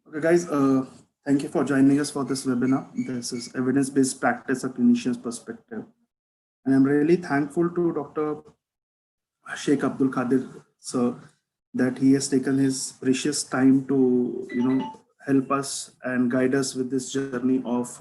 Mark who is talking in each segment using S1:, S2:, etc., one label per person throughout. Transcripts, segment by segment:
S1: Okay, guys, thank you for joining us for this webinar. This is evidence-based practice, a clinician's perspective. And I'm really thankful to Dr. Sheik Abdul Khadir, sir, that he has taken his precious time to, help us and guide us with this journey of,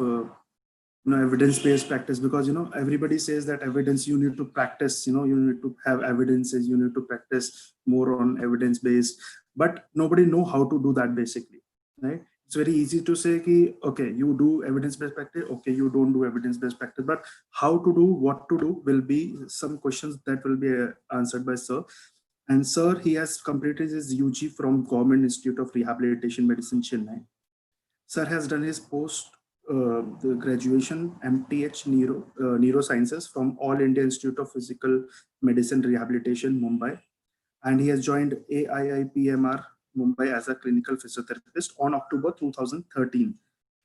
S1: evidence-based practice. Because, everybody says that evidence you need to practice, you need to have evidences, you need to practice more on evidence-based, but nobody know how to do that basically, right? It's very easy to say ki, okay, you do evidence-based practice, okay, you don't do evidence-based practice, but how to do, what to do will be some questions that will be answered by sir. And sir, he has completed his UG from Government Institute of Rehabilitation Medicine, Chennai. Sir has done his post the graduation MTH Neurosciences from All India Institute of Physical Medicine Rehabilitation, Mumbai, and he has joined AIIPMR Mumbai as a clinical physiotherapist on October 2013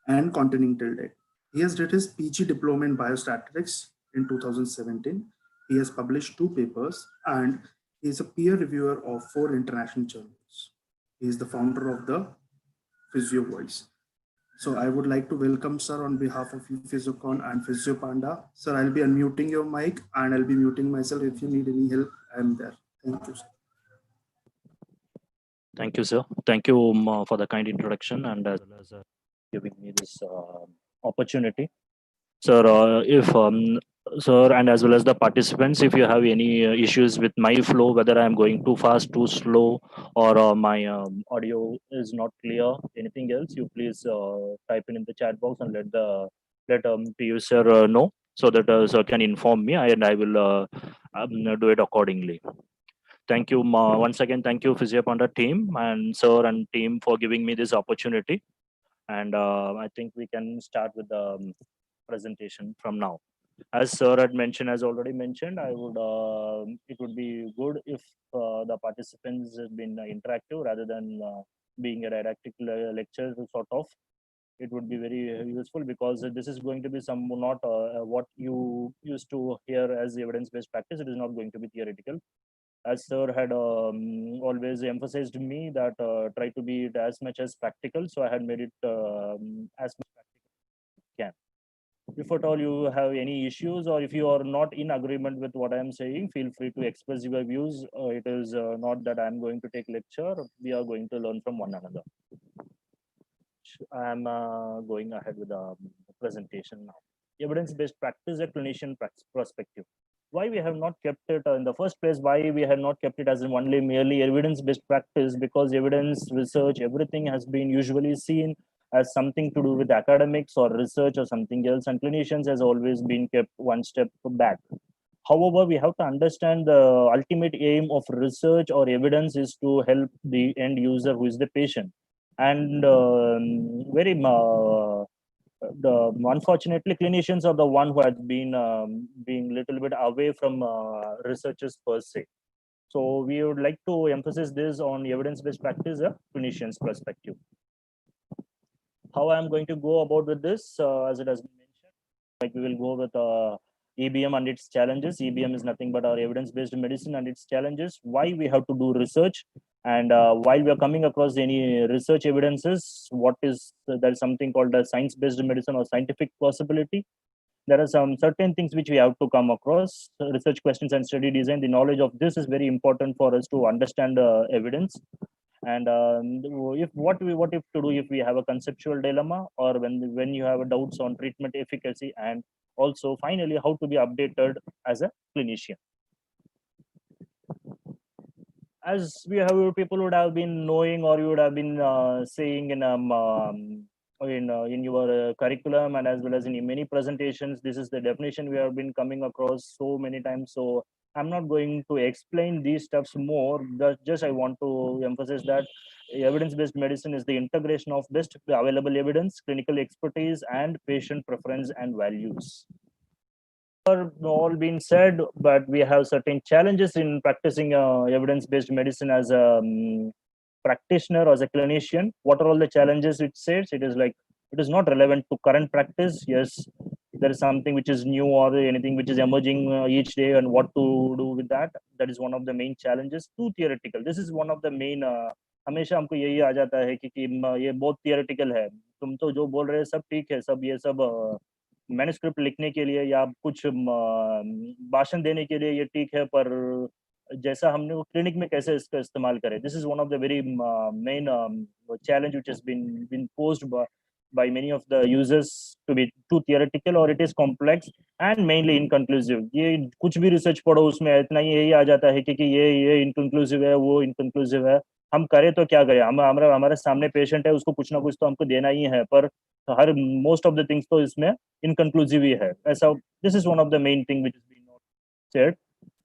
S1: and continuing till date. He has did his PG diploma in biostatistics in 2017. He has published 2 papers and he is a peer reviewer of 4 international journals. He is the founder of the Physio Voice. So I would like to welcome sir on behalf of E-PHYSIOCON and Physio Panda. Sir, I'll be unmuting your mic and I'll be muting myself. If you need any help, I'm there. Thank you, sir.
S2: Thank you, sir. Thank you for the kind introduction and as well as giving me this opportunity. Sir, if sir, and as well as the participants, if you have any issues with my flow, whether I am going too fast, too slow, or my audio is not clear, anything else, you please type in the chat box and let PU sir know so that sir can inform me and I will do it accordingly. Thank you once again. Thank you, Physio Panda team and sir and team for giving me this opportunity. And I think we can start with the presentation from now. As sir had mentioned, as already mentioned, I would it would be good if the participants have been interactive rather than being a didactic lecture sort of. It would be very useful because this is going to be some not what you used to hear as evidence-based practice. It is not going to be theoretical. As sir had always emphasized me that try to be it as much as practical, so I had made it as much practical as I can. If at all you have any issues or if you are not in agreement with what I am saying, feel free to express your views. It is not that I am going to take lecture. We are going to learn from one another. I am going ahead with the presentation now. Evidence-based practice, a clinician perspective. Why we have not kept it in the first place? Why we have not kept it as only merely evidence-based practice? Because evidence, research, everything has been usually seen as something to do with academics or research or something else, and clinicians has always been kept one step back. However, we have to understand the ultimate aim of research or evidence is to help the end user, who is the patient. And very unfortunately, clinicians are the one who has been being little bit away from researchers per se. So we would like to emphasize this on evidence-based practice, a clinician's perspective. How I'm going to go about with this, as it has been mentioned, like we will go with EBM and its challenges. EBM is nothing but our evidence-based medicine and its challenges. Why we have to do research, and while we are coming across any research evidences, what is there is something called a science-based medicine or scientific plausibility. There are some certain things which we have to come across. Research questions and study design. The knowledge of this is very important for us to understand evidence. And if what if to do if we have a conceptual dilemma, or when you have doubts on treatment efficacy, and also finally how to be updated as a clinician. As we have, people would have been knowing, or you would have been saying in your curriculum and as well as in many presentations, this is the definition we have been coming across so many times. So I'm not going to explain these stuffs more. Just I want to emphasize that evidence-based medicine is the integration of best available evidence, clinical expertise, and patient preference and values. All been said, but we have certain challenges in practicing evidence-based medicine as a practitioner or as a clinician. What are all the challenges it says? It is like it is not relevant to current practice. Yes, there is something which is new or anything which is emerging each day, and what to do with that. That is one of the main challenges. Too theoretical. This is one of the main हमेशा हमको यही आ जाता है कि ये बहुत theoretical है, तुम तो जो बोल रहे हैं सब ठीक है, सब ये सब मैन्युस्क्रिप्ट लिखने के लिए या कुछ भाषण देने के लिए ये ठीक है, पर जैसा हमने वो क्लिनिक में कैसे इसका इस्तेमाल करें, this is one of the very main challenge which has been posed by many of the users to be too theoretical or it is complex and mainly inconclusive. ये कुछ भी रिसर्च पढ़ो उसमें इतना ही यही आ जाता है कि ये इनकंक्लूसिव है, वो इनकंक्लूसिव है, हम करें तो क्या करें, हम हमारे सामने पेशेंट है, उसको कुछ ना कुछ तो हमको देना ही है, पर हर मोस्ट ऑफ द थिंग्स तो इसमें इनकंक्लूसिव ही है ऐसा. This is one of the main thing which is been said,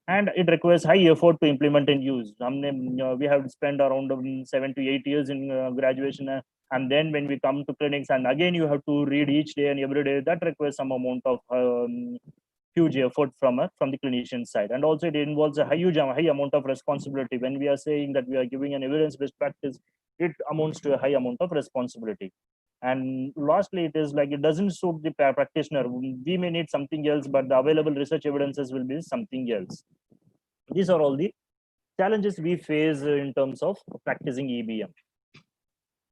S2: and it requires high effort to implement and use. हमने we have spent around 7 to 8 years in graduation, and then when we come to clinics and again you have to read each day and every day, that requires some amount of huge effort from the clinician side, and also it involves a high amount of responsibility. When we are saying that we are giving an evidence-based practice, it amounts to a high amount of responsibility. And lastly, it is like it doesn't suit the practitioner. We may need something else, but the available research evidences will be something else. These are all the challenges we face in terms of practicing EBM.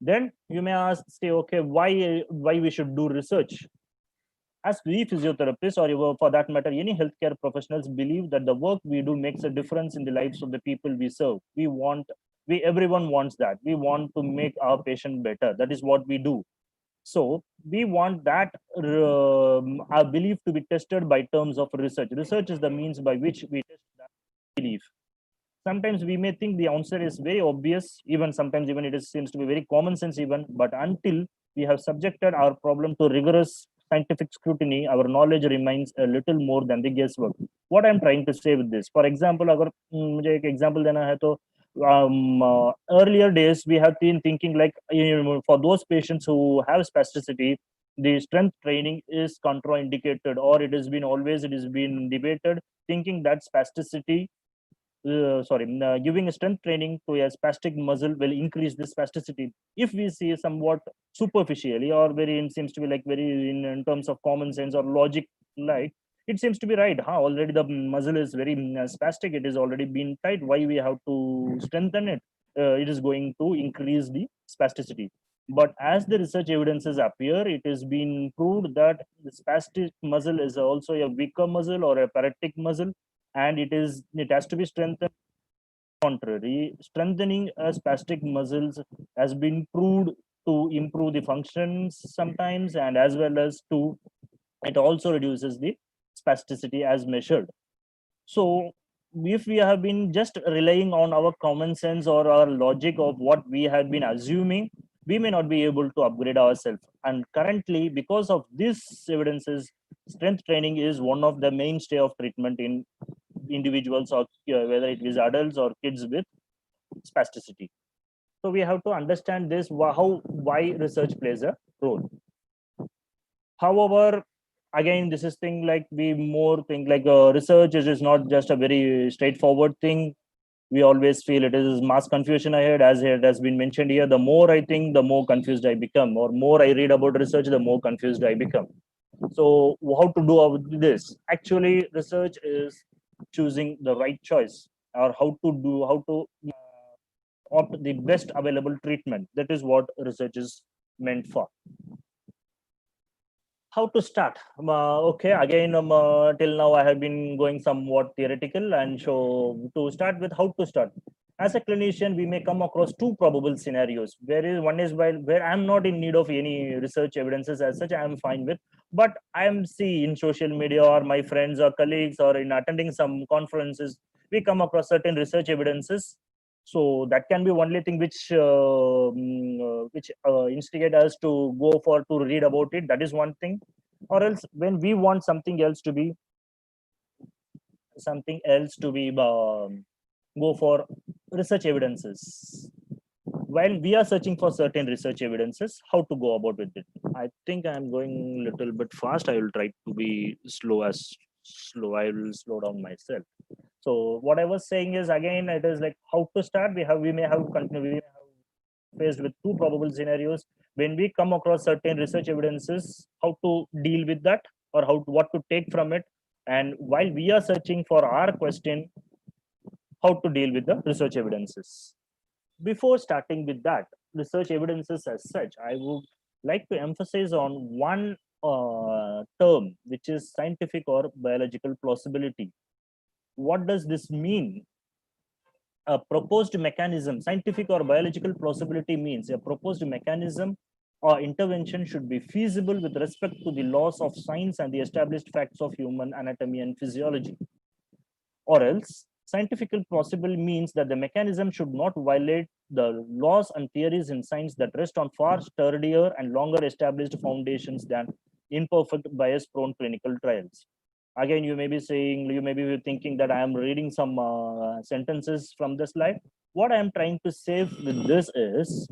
S2: Then you may ask, say, okay, why we should do research? As we physiotherapists, or for that matter, any healthcare professionals, believe that the work we do makes a difference in the lives of the people we serve. Everyone wants that. We want to make our patient better. That is what we do. So we want that our belief to be tested by terms of research. Research is the means by which we test that belief. Sometimes we may think the answer is very obvious, even sometimes even seems to be very common sense even, but until we have subjected our problem to rigorous scientific scrutiny, our knowledge remains a little more than the guesswork. What I'm trying to say with this, for example, अगर मुझे एक example देना है तो earlier days we have been thinking like, for those patients who have spasticity, the strength training is contraindicated, or it has been debated, thinking that spasticity giving a strength training to a spastic muscle will increase the spasticity. If we see somewhat superficially, or seems to be like very in terms of common sense or logic, like it seems to be right. Already the muscle is very spastic. It is already been tight. Why we have to strengthen it? It is going to increase the spasticity. But as the research evidences appear, it has been proved that the spastic muscle is also a weaker muscle or a paratic muscle, and it has to be strengthened. Contrary, strengthening spastic muscles has been proved to improve the functions sometimes, and as well as it also reduces the spasticity as measured. So if we have been just relying on our common sense or our logic of what we have been assuming, we may not be able to upgrade ourselves. And currently, because of this evidences, strength training is one of the mainstay of treatment in individuals, or whether it is adults or kids with spasticity. So we have to understand this, why research plays a role. However, again, this is thing like we more think like research is not just a very straightforward thing. We always feel it is mass confusion ahead, as it has been mentioned here. The more I think, the more confused I become, or more I read about research, the more confused I become. So how to do this? Actually, research is choosing the right choice, or how to opt the best available treatment. That is what research is meant for. How to start? Okay, again, till now I have been going somewhat theoretical, and so to start with, how to start. As a clinician, we may come across two probable scenarios. One is where I'm not in need of any research evidences as such, I'm fine with, but I'm see in social media or my friends or colleagues or in attending some conferences, we come across certain research evidences. So that can be only thing which instigate us to go for to read about it. That is one thing. Or else when we want something else to be go for research evidences. While we are searching for certain research evidences, how to go about with it? I think I'm going a little bit fast. I will try to be slow. I will slow down myself. So what I was saying is, again, it is like how to start. We may have faced with two probable scenarios. When we come across certain research evidences, how to deal with that, or what to take from it. And while we are searching for our question, how to deal with the research evidences. Before starting with that, research evidences as such, I would like to emphasize on one term, which is scientific or biological plausibility. What does this mean? A proposed mechanism, scientific or biological plausibility means a proposed mechanism or intervention should be feasible with respect to the laws of science and the established facts of human anatomy and physiology. Or else, scientifical plausible means that the mechanism should not violate the laws and theories in science that rest on far sturdier and longer established foundations than imperfect, bias prone clinical trials. Again, you may be saying, you may be thinking that I am reading some sentences from the slide. What I am trying to say with this is,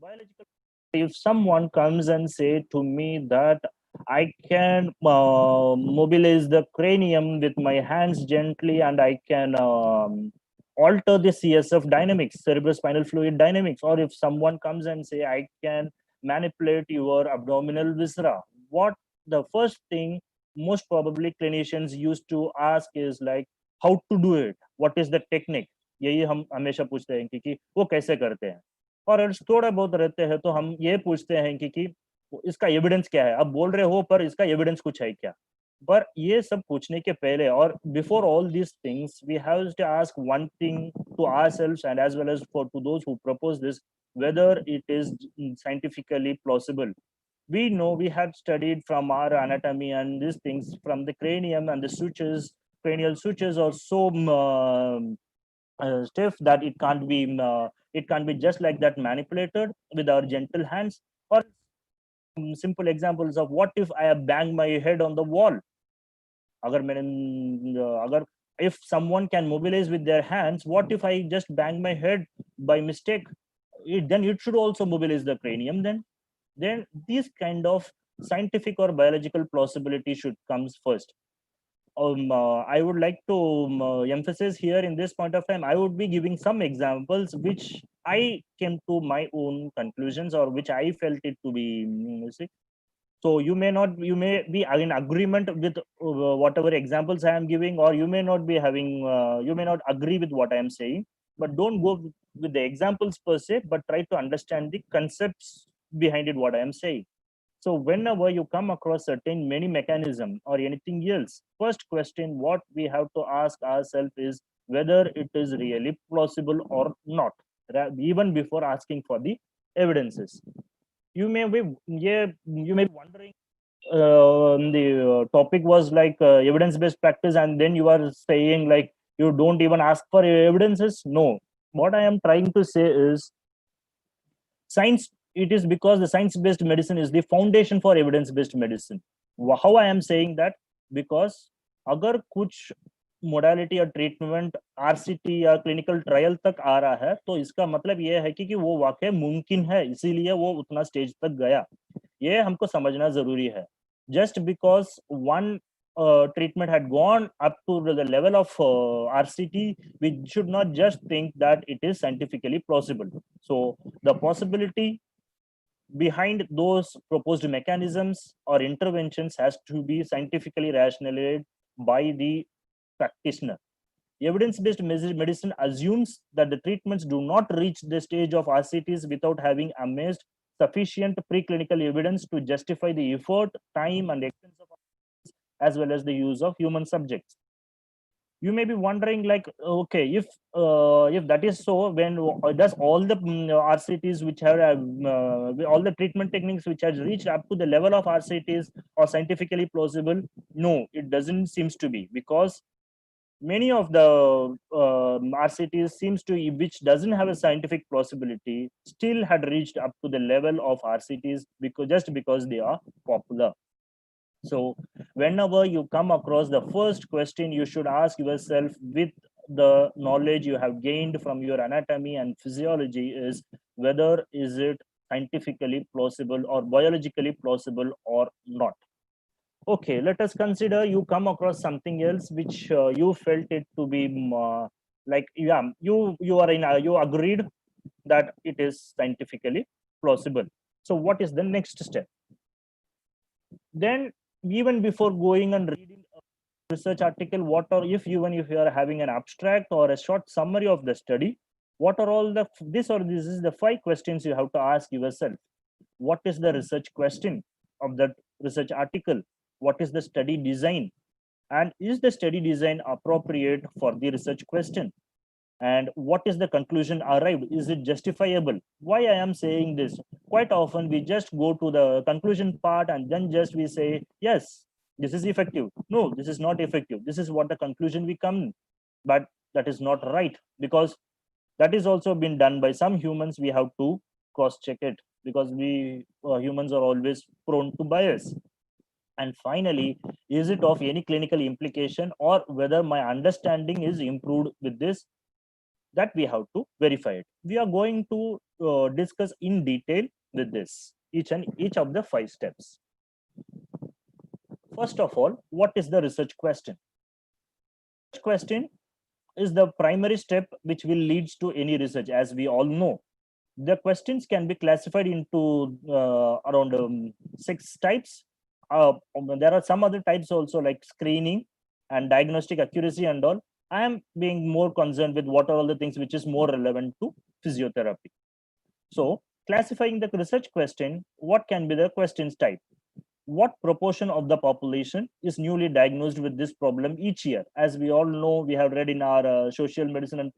S2: biological, if someone comes and say to me that I can mobilize the cranium with my hands gently, and I can alter the CSF dynamics, cerebrospinal fluid dynamics. Or if someone comes and say, I can manipulate your abdominal viscera, what the first thing most probably clinicians used to ask is like, how to do it? What is the technique? यही हम हमेशा पूछते हैं कि वो कैसे करते हैं. और अगर थोड़ा बहुत रहते हैं तो हम ये पूछते हैं कि इसका एविडेंस क्या है. अब बोल रहे हो पर इसका एविडेंस कुछ है क्या. पर ये सब पूछने के पहले, और before all these things, we have to ask one thing to ourselves and as well as for to those who propose this, whether it is scientifically plausible. We know, we have studied from our anatomy and these things from the cranium, and the sutures, cranial sutures are so stiff that it can't be just like that manipulated with our gentle hands. Or simple examples of, what if I have banged my head on the wall? अगर मैंने अगर if someone can mobilize with their hands, what if I just bang my head by mistake? Then it should also mobilize the cranium. Then these kind of scientific or biological plausibility should comes first. I would like to emphasize here in this point of time, I would be giving some examples which I came to my own conclusions, or which I felt it to be so you may not, you may be in agreement with whatever examples I am giving, or you may not be having you may not agree with what I am saying. But don't go with the examples per se, but try to understand the concepts behind it, what I am saying. So whenever you come across certain many mechanism or anything else, first question what we have to ask ourselves is whether it is really plausible or not, even before asking for the evidences. You may be, yeah, you may be wondering, the topic was like evidence-based practice, and then you are saying like you don't even ask for evidences. No, what I am trying to say is, science, it is because the science-based medicine is the foundation for evidence-based medicine. How I am saying that, because अगर कुछ modality या treatment RCT या clinical trial तक आ रहा है, तो इसका मतलब ये है कि वो वाकई मुमकिन है, इसीलिए वो उतना स्टेज तक गया. ये हमको समझना जरूरी है. Just because one treatment had gone up to the level of RCT, we should not just think that it is scientifically plausible. So the possibility behind those proposed mechanisms or interventions has to be scientifically rationalized by the practitioner. Evidence-based medicine assumes that the treatments do not reach the stage of RCTs without having amassed sufficient preclinical evidence to justify the effort, time, and expense of, as well as the use of human subjects. You may be wondering, like, okay, if that is so, when does all the RCTs which have all the treatment techniques which has reached up to the level of RCTs or scientifically plausible? No, it doesn't seems to be, because many of the RCTs seems to, which doesn't have a scientific plausibility, still had reached up to the level of RCTs because just because they are popular. So whenever you come across the first question, you should ask yourself, with the knowledge you have gained from your anatomy and physiology, is whether is it scientifically plausible or biologically plausible or not. Okay, let us consider you come across something else which you felt it to be like, yeah, you are in you agreed that it is scientifically plausible. So what is the next step? Then, even before going and reading a research article, what, or if even if you are having an abstract or a short summary of the study, What are all the this is the 5 questions you have to ask yourself. What is the research question of that research article? What is the study design? And is the study design appropriate for the research question? And what is the conclusion arrived? Is it justifiable? Why I am saying this? Quite often we just go to the conclusion part and then just we say, yes, this is effective. No, this is not effective. This is what the conclusion we come. But that is not right, because that is also been done by some humans. We have to cross check it, because we humans are always prone to bias. And finally, is it of any clinical implication, or whether my understanding is improved with this? That we have to verify it. We are going to discuss in detail with this, each of the 5 steps. First of all, what is the research question? Question is the primary step which will leads to any research. As we all know, the questions can be classified into around 6 types. There are some other types also, like screening and diagnostic accuracy and all. I am being more concerned with what are all the things which is more relevant to physiotherapy. So classifying the research question, what can be the questions type? What proportion of the population is newly diagnosed with this problem each year? As we all know, we have read in our social medicine and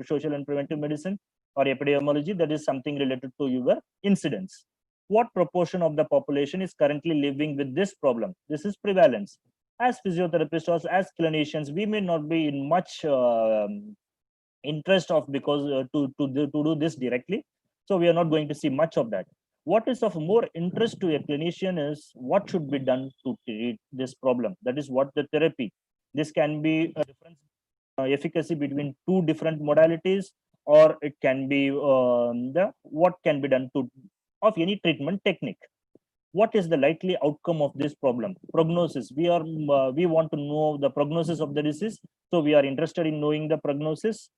S2: preventive medicine or epidemiology, that is something related to your incidence. What proportion of the population is currently living with this problem? This is prevalence. As physiotherapists or as clinicians, we may not be in much interest of, because to do this directly, so we are not going to see much of that. What is of more interest to a clinician is what should be done to treat this problem. That is what the therapy. This can be a difference efficacy between 2 different modalities, or it can be the what can be done to of any treatment technique. What is the likely outcome of this problem? Prognosis. We want to know the prognosis of the disease, so we are interested in knowing the prognosis.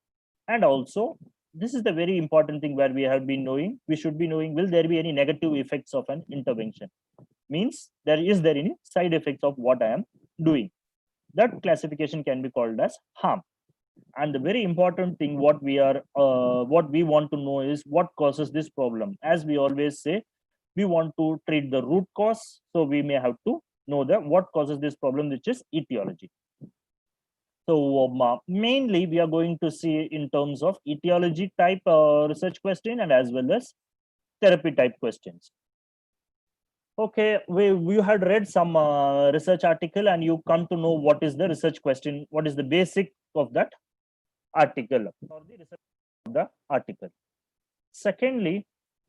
S2: And also, this is the very important thing where we have been knowing, we should be knowing, will there be any negative effects of an intervention? Means there any side effects of what I am doing? That classification can be called as harm. And the very important thing, what we want to know is what causes this problem. As we always say, we want to treat the root cause, so we may have to know that what causes this problem, which is etiology. So mainly we are going to see in terms of etiology type research question, and as well as therapy type questions. Okay, you had read some research article and you come to know what is the research question, what is the basic of that article or the research of the article. Secondly,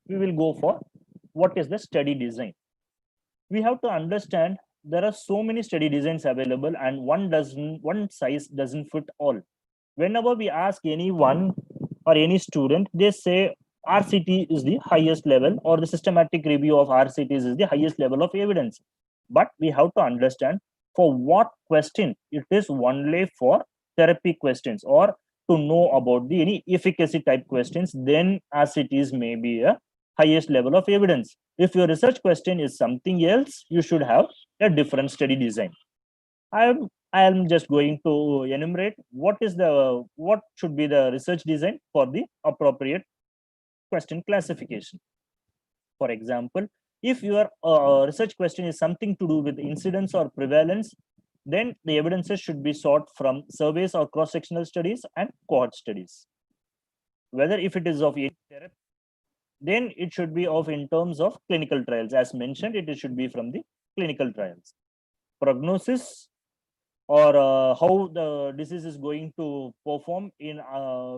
S2: we will go for what is the study design. We have to understand there are so many study designs available, and one size doesn't fit all. Whenever we ask anyone or any student, they say RCT is the highest level, or the systematic review of RCTs is the highest level of evidence. But we have to understand for what question. It is only for therapy questions, or to know about the any efficacy type questions, then RCTs may be a highest level of evidence. If your research question is something else, you should have a different study design. I am just going to enumerate what should be the research design for the appropriate question classification. For example, if your research question is something to do with incidence or prevalence, then the evidences should be sought from surveys or cross-sectional studies and cohort studies. Whether if it is of therapy, then it should be of in terms of clinical trials. As mentioned, it should be from the clinical trials. Prognosis, or how the disease is going to perform in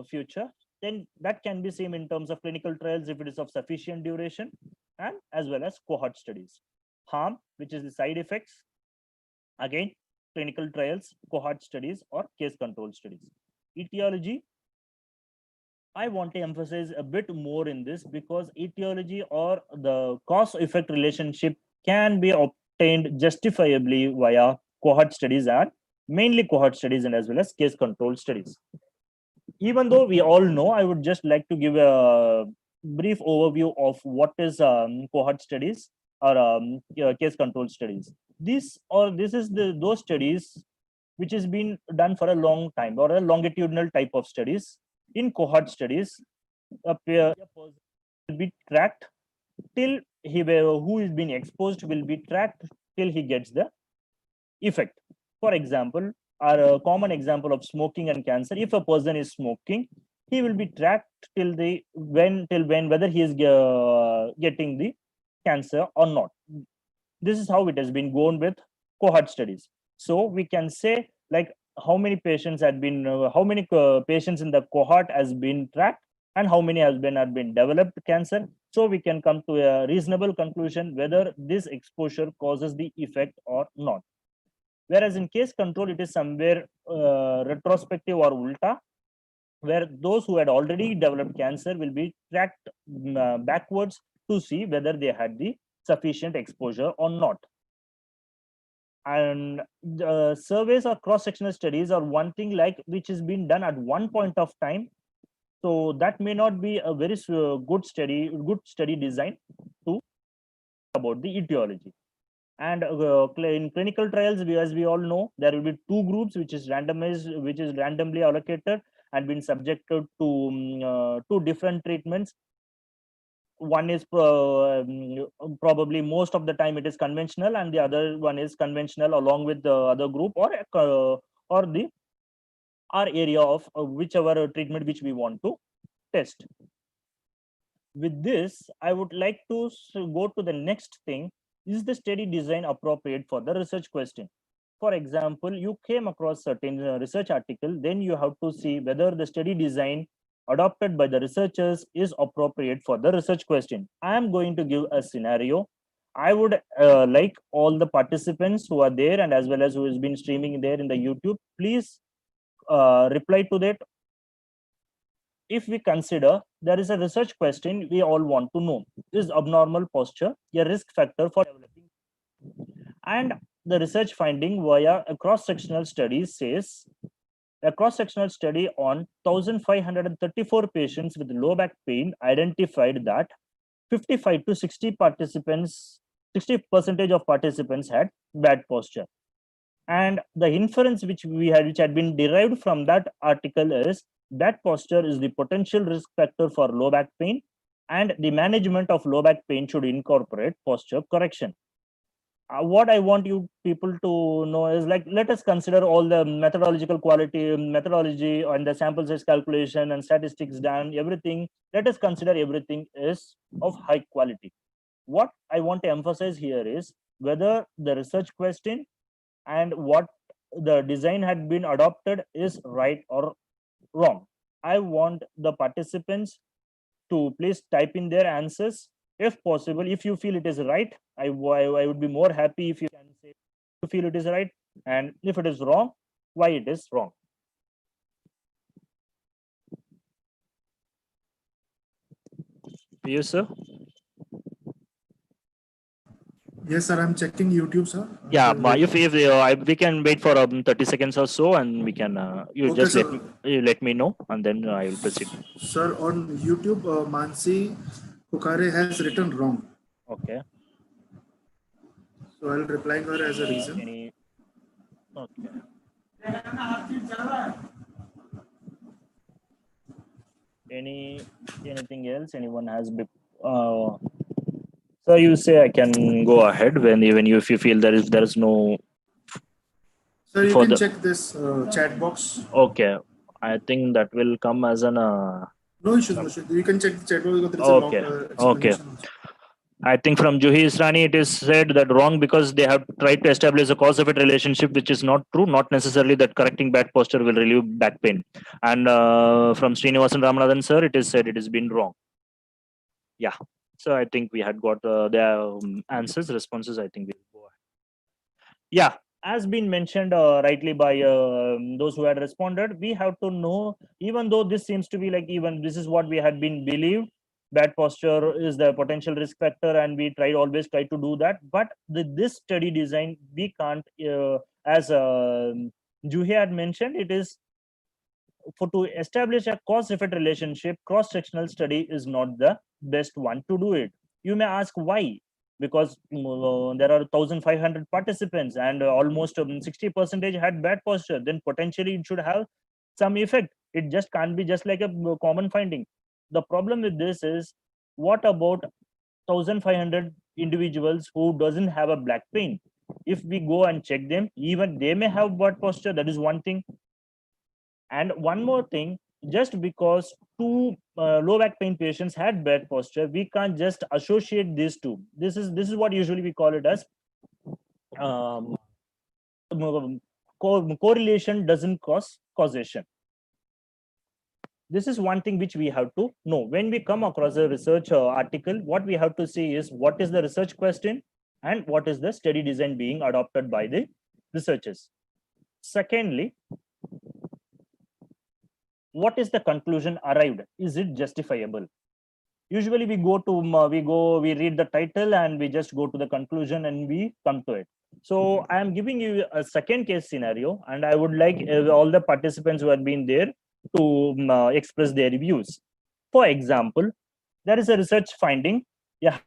S2: future, then that can be seen in terms of clinical trials if it is of sufficient duration, and as well as cohort studies. Harm, which is the side effects, again clinical trials, cohort studies, or case control studies. Etiology, I want to emphasize a bit more in this, because etiology or the cause effect relationship can be obtained justifiably via cohort studies, and mainly cohort studies, and as well as case control studies. Even though we all know, I would just like to give a brief overview of what is cohort studies or case control studies. This is those studies which has been done for a long time, or a longitudinal type of studies. In cohort studies, a person will be tracked till who is being exposed will be tracked till he gets the effect. For example, a common example of smoking and cancer, if a person is smoking, he will be tracked till when whether he is getting the cancer or not. This is how it has been gone with cohort studies. So we can say, like, how many patients had been how many patients in the cohort has been tracked, and how many had been developed cancer. So we can come to a reasonable conclusion whether this exposure causes the effect or not. Whereas in case control, it is somewhere retrospective or ulta, where those who had already developed cancer will be tracked backwards to see whether they had the sufficient exposure or not. And surveys or cross-sectional studies are one thing like which has been done at one point of time. So that may not be a very good study design to about the etiology. And in clinical trials, as we all know, there will be two groups which is randomized, which is randomly allocated and been subjected to two different treatments. One is probably most of the time it is conventional, and the other one is conventional along with the other group, or the our area of whichever treatment which we want to test. With this, I would like to go to the next thing. Is the study design appropriate for the research question? For example, you came across certain research article, then you have to see whether the study design adopted by the researchers is appropriate for the research question. I am going to give a scenario. I would like all the participants who are there and as well as who has been streaming there in the YouTube, please reply to that. If we consider there is a research question we all want to know, is abnormal posture a risk factor for developing? And the research finding via a cross-sectional study says a cross-sectional study on 1,534 patients with low back pain identified that 55 to 60 participants, 60% of participants had bad posture. And the inference which had been derived from that article is that posture is the potential risk factor for low back pain, and the management of low back pain should incorporate posture correction. What I want you people to know is, like, let us consider all the methodology and the sample size calculation and statistics done, everything. Let us consider everything is of high quality. What I want to emphasize here is whether the research question and what the design had been adopted is right or wrong. I want the participants to please type in their answers. If possible, if you feel it is right, I would be more happy if you can say you feel it is right, and if it is wrong, why it is wrong. Yes, sir.
S1: Yes, sir. I'm checking YouTube, sir.
S2: Yeah, if we can wait for 30 seconds or so, and we can you
S1: Okay,
S2: just
S1: sir.
S2: let me know, and then I will proceed.
S1: Sir, on YouTube, Mansi Pukare has written wrong.
S2: Okay.
S1: So I'll reply her as a reason.
S2: Okay. Anything else? Anyone has so you say I can go ahead when if you feel there is no.
S1: Sir, you can check this chat box.
S2: Okay, I think that will come as an.
S1: No issues, no issues. You can check the chat box because there is
S2: okay.
S1: a long explanation.
S2: Okay. I think from Juhi Israni, it is said that wrong because they have tried to establish a cause-effect relationship, which is not true. Not necessarily that correcting bad posture will relieve back pain. And from Srinivasan Ramanathan sir, it is said it has been wrong. Yeah. So I think we had got their answers, responses. I think we'll go ahead. Yeah. As been mentioned rightly by those who had responded, we have to know, even though this seems to be like, even this is what we had been believed, bad posture is the potential risk factor, and we always try to do that. But this study design, we can't, as Juhi had mentioned, it is to establish a cause-effect relationship. Cross-sectional study is not the best one to do it. You may ask why? Because there are 1,500 participants and almost 60% had bad posture. Then potentially it should have some effect. It just can't be just like a common finding. the problem with this is, what about 1500 individuals who doesn't have a back pain? If we go and check them, even they may have bad posture. That is one thing. And one more thing, just because two low back pain patients had bad posture, we can't just associate these two. This is what usually we call it as um, correlation doesn't cause causation. This is one thing which we have to know. When we come across a research article, what we have to see is what is the research question and what is the study design being adopted by the researchers. Secondly, what is the conclusion arrived? Is it justifiable? Usually we we read the title and we just go to the conclusion and we come to it. So I am giving you a second case scenario, and I would like all the participants who have been there to express their views. For example, there is a research finding, a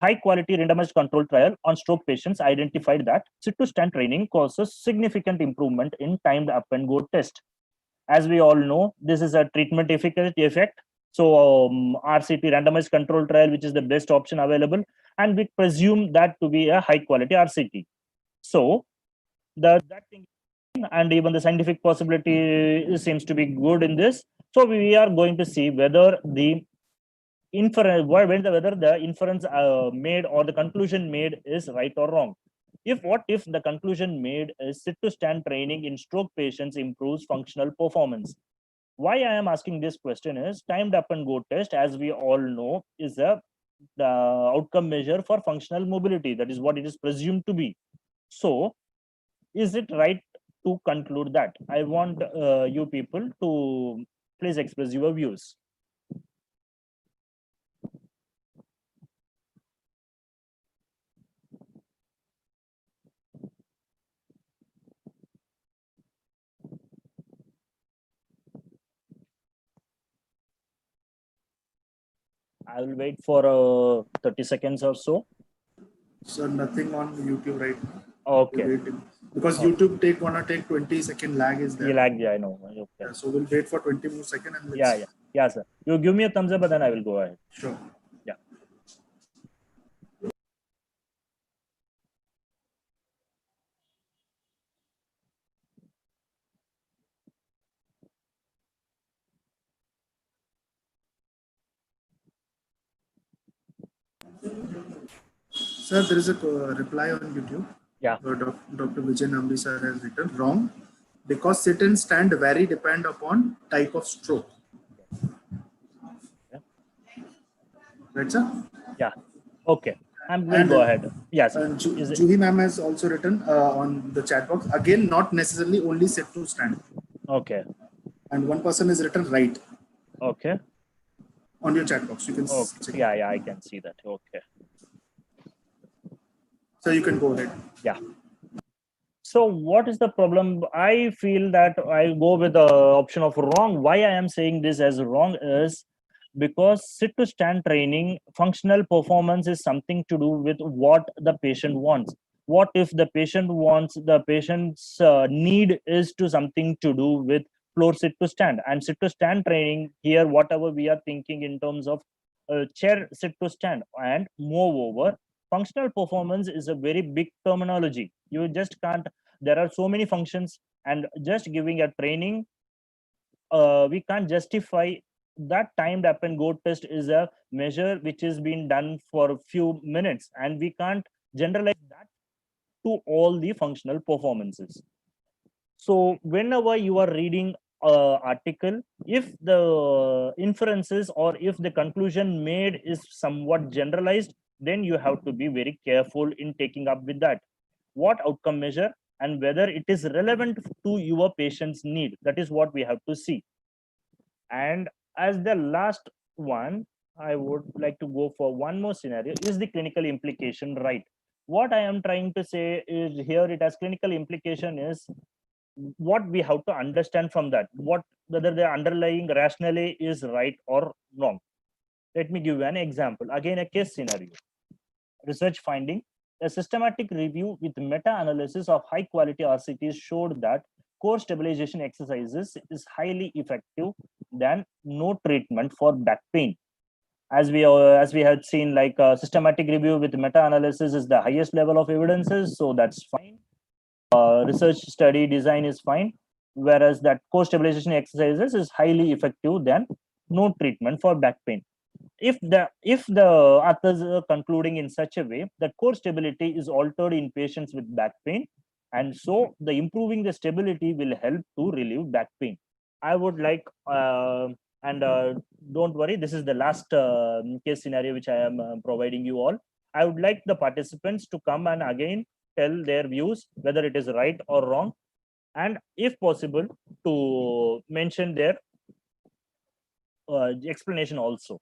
S2: high quality randomized control trial on stroke patients identified that sit to stand training causes significant improvement in timed up and go test. As we all know, this is a treatment efficacy effect. So RCT, randomized control trial, which is the best option available, and we presume that to be a high quality RCT. So that thing, and even the scientific possibility seems to be good in this. So we are going to see whether the inference, whether the inference made or the conclusion made is right or wrong. What if the conclusion made is sit to stand training in stroke patients improves functional performance? Why I am asking this question is, timed up and go test, as we all know, is the outcome measure for functional mobility. That is what it is presumed to be. So is it right to conclude that? I want you people to please express your views. I will wait for 30 seconds or so.
S1: So nothing on YouTube right now.
S2: Okay.
S1: Because YouTube gonna take 20-second lag is there.
S2: Lag, yeah, I know. Okay.
S1: Yeah, so we'll wait for 20 more seconds and
S2: Yeah, sir. You give me a thumbs up, but then I will go ahead.
S1: Sure.
S2: Yeah.
S1: Sir, there is a reply on YouTube.
S2: Yeah.
S1: Dr. Vijay Nambi sir has written wrong because sit and stand vary depend upon type of stroke.
S2: Yeah.
S1: Right, sir?
S2: Yeah. Okay. We'll go ahead. Yes.
S1: Juhi ma'am has also written on the chat box, again, not necessarily only sit to stand.
S2: Okay.
S1: And one person has written right.
S2: Okay.
S1: On your chat box, you can
S2: check. Yeah, I can see that. Okay.
S1: So you can go ahead.
S2: Yeah. So what is the problem? I feel that I go with the option of wrong. Why I am saying this as wrong is because sit to stand training, functional performance is something to do with what the patient wants. What if the patient wants, the patient's need is to something to do with floor sit to stand, and sit to stand training here, whatever we are thinking in terms of chair sit to stand. And moreover, functional performance is a very big terminology. You just can't, there are so many functions, and just giving a training, we can't justify that timed up and go test is a measure which is being done for a few minutes, and we can't generalize that to all the functional performances. So whenever you are reading article, if the inferences or if the conclusion made is somewhat generalized, then you have to be very careful in taking up with that. What outcome measure and whether it is relevant to your patient's need, that is what we have to see. And as the last one, I would like to go for one more scenario. Is the clinical implication right? What I am trying to say is here it has clinical implication is what we have to understand from that, whether the underlying rationale is right or wrong. Let me give you an example. Again, a case scenario. Research finding, a systematic review with meta-analysis of high-quality RCTs showed that core stabilization exercises is highly effective than no treatment for back pain. As we had seen, like systematic review with meta-analysis is the highest level of evidences, so that's fine. Research study design is fine, whereas that core stabilization exercises is highly effective than no treatment for back pain. If the authors are concluding in such a way that core stability is altered in patients with back pain, and so the improving the stability will help to relieve back pain. I would like and don't worry, this is the last case scenario which I am providing you all. I would like the participants to come and again tell their views whether it is right or wrong, and if possible to mention their explanation also,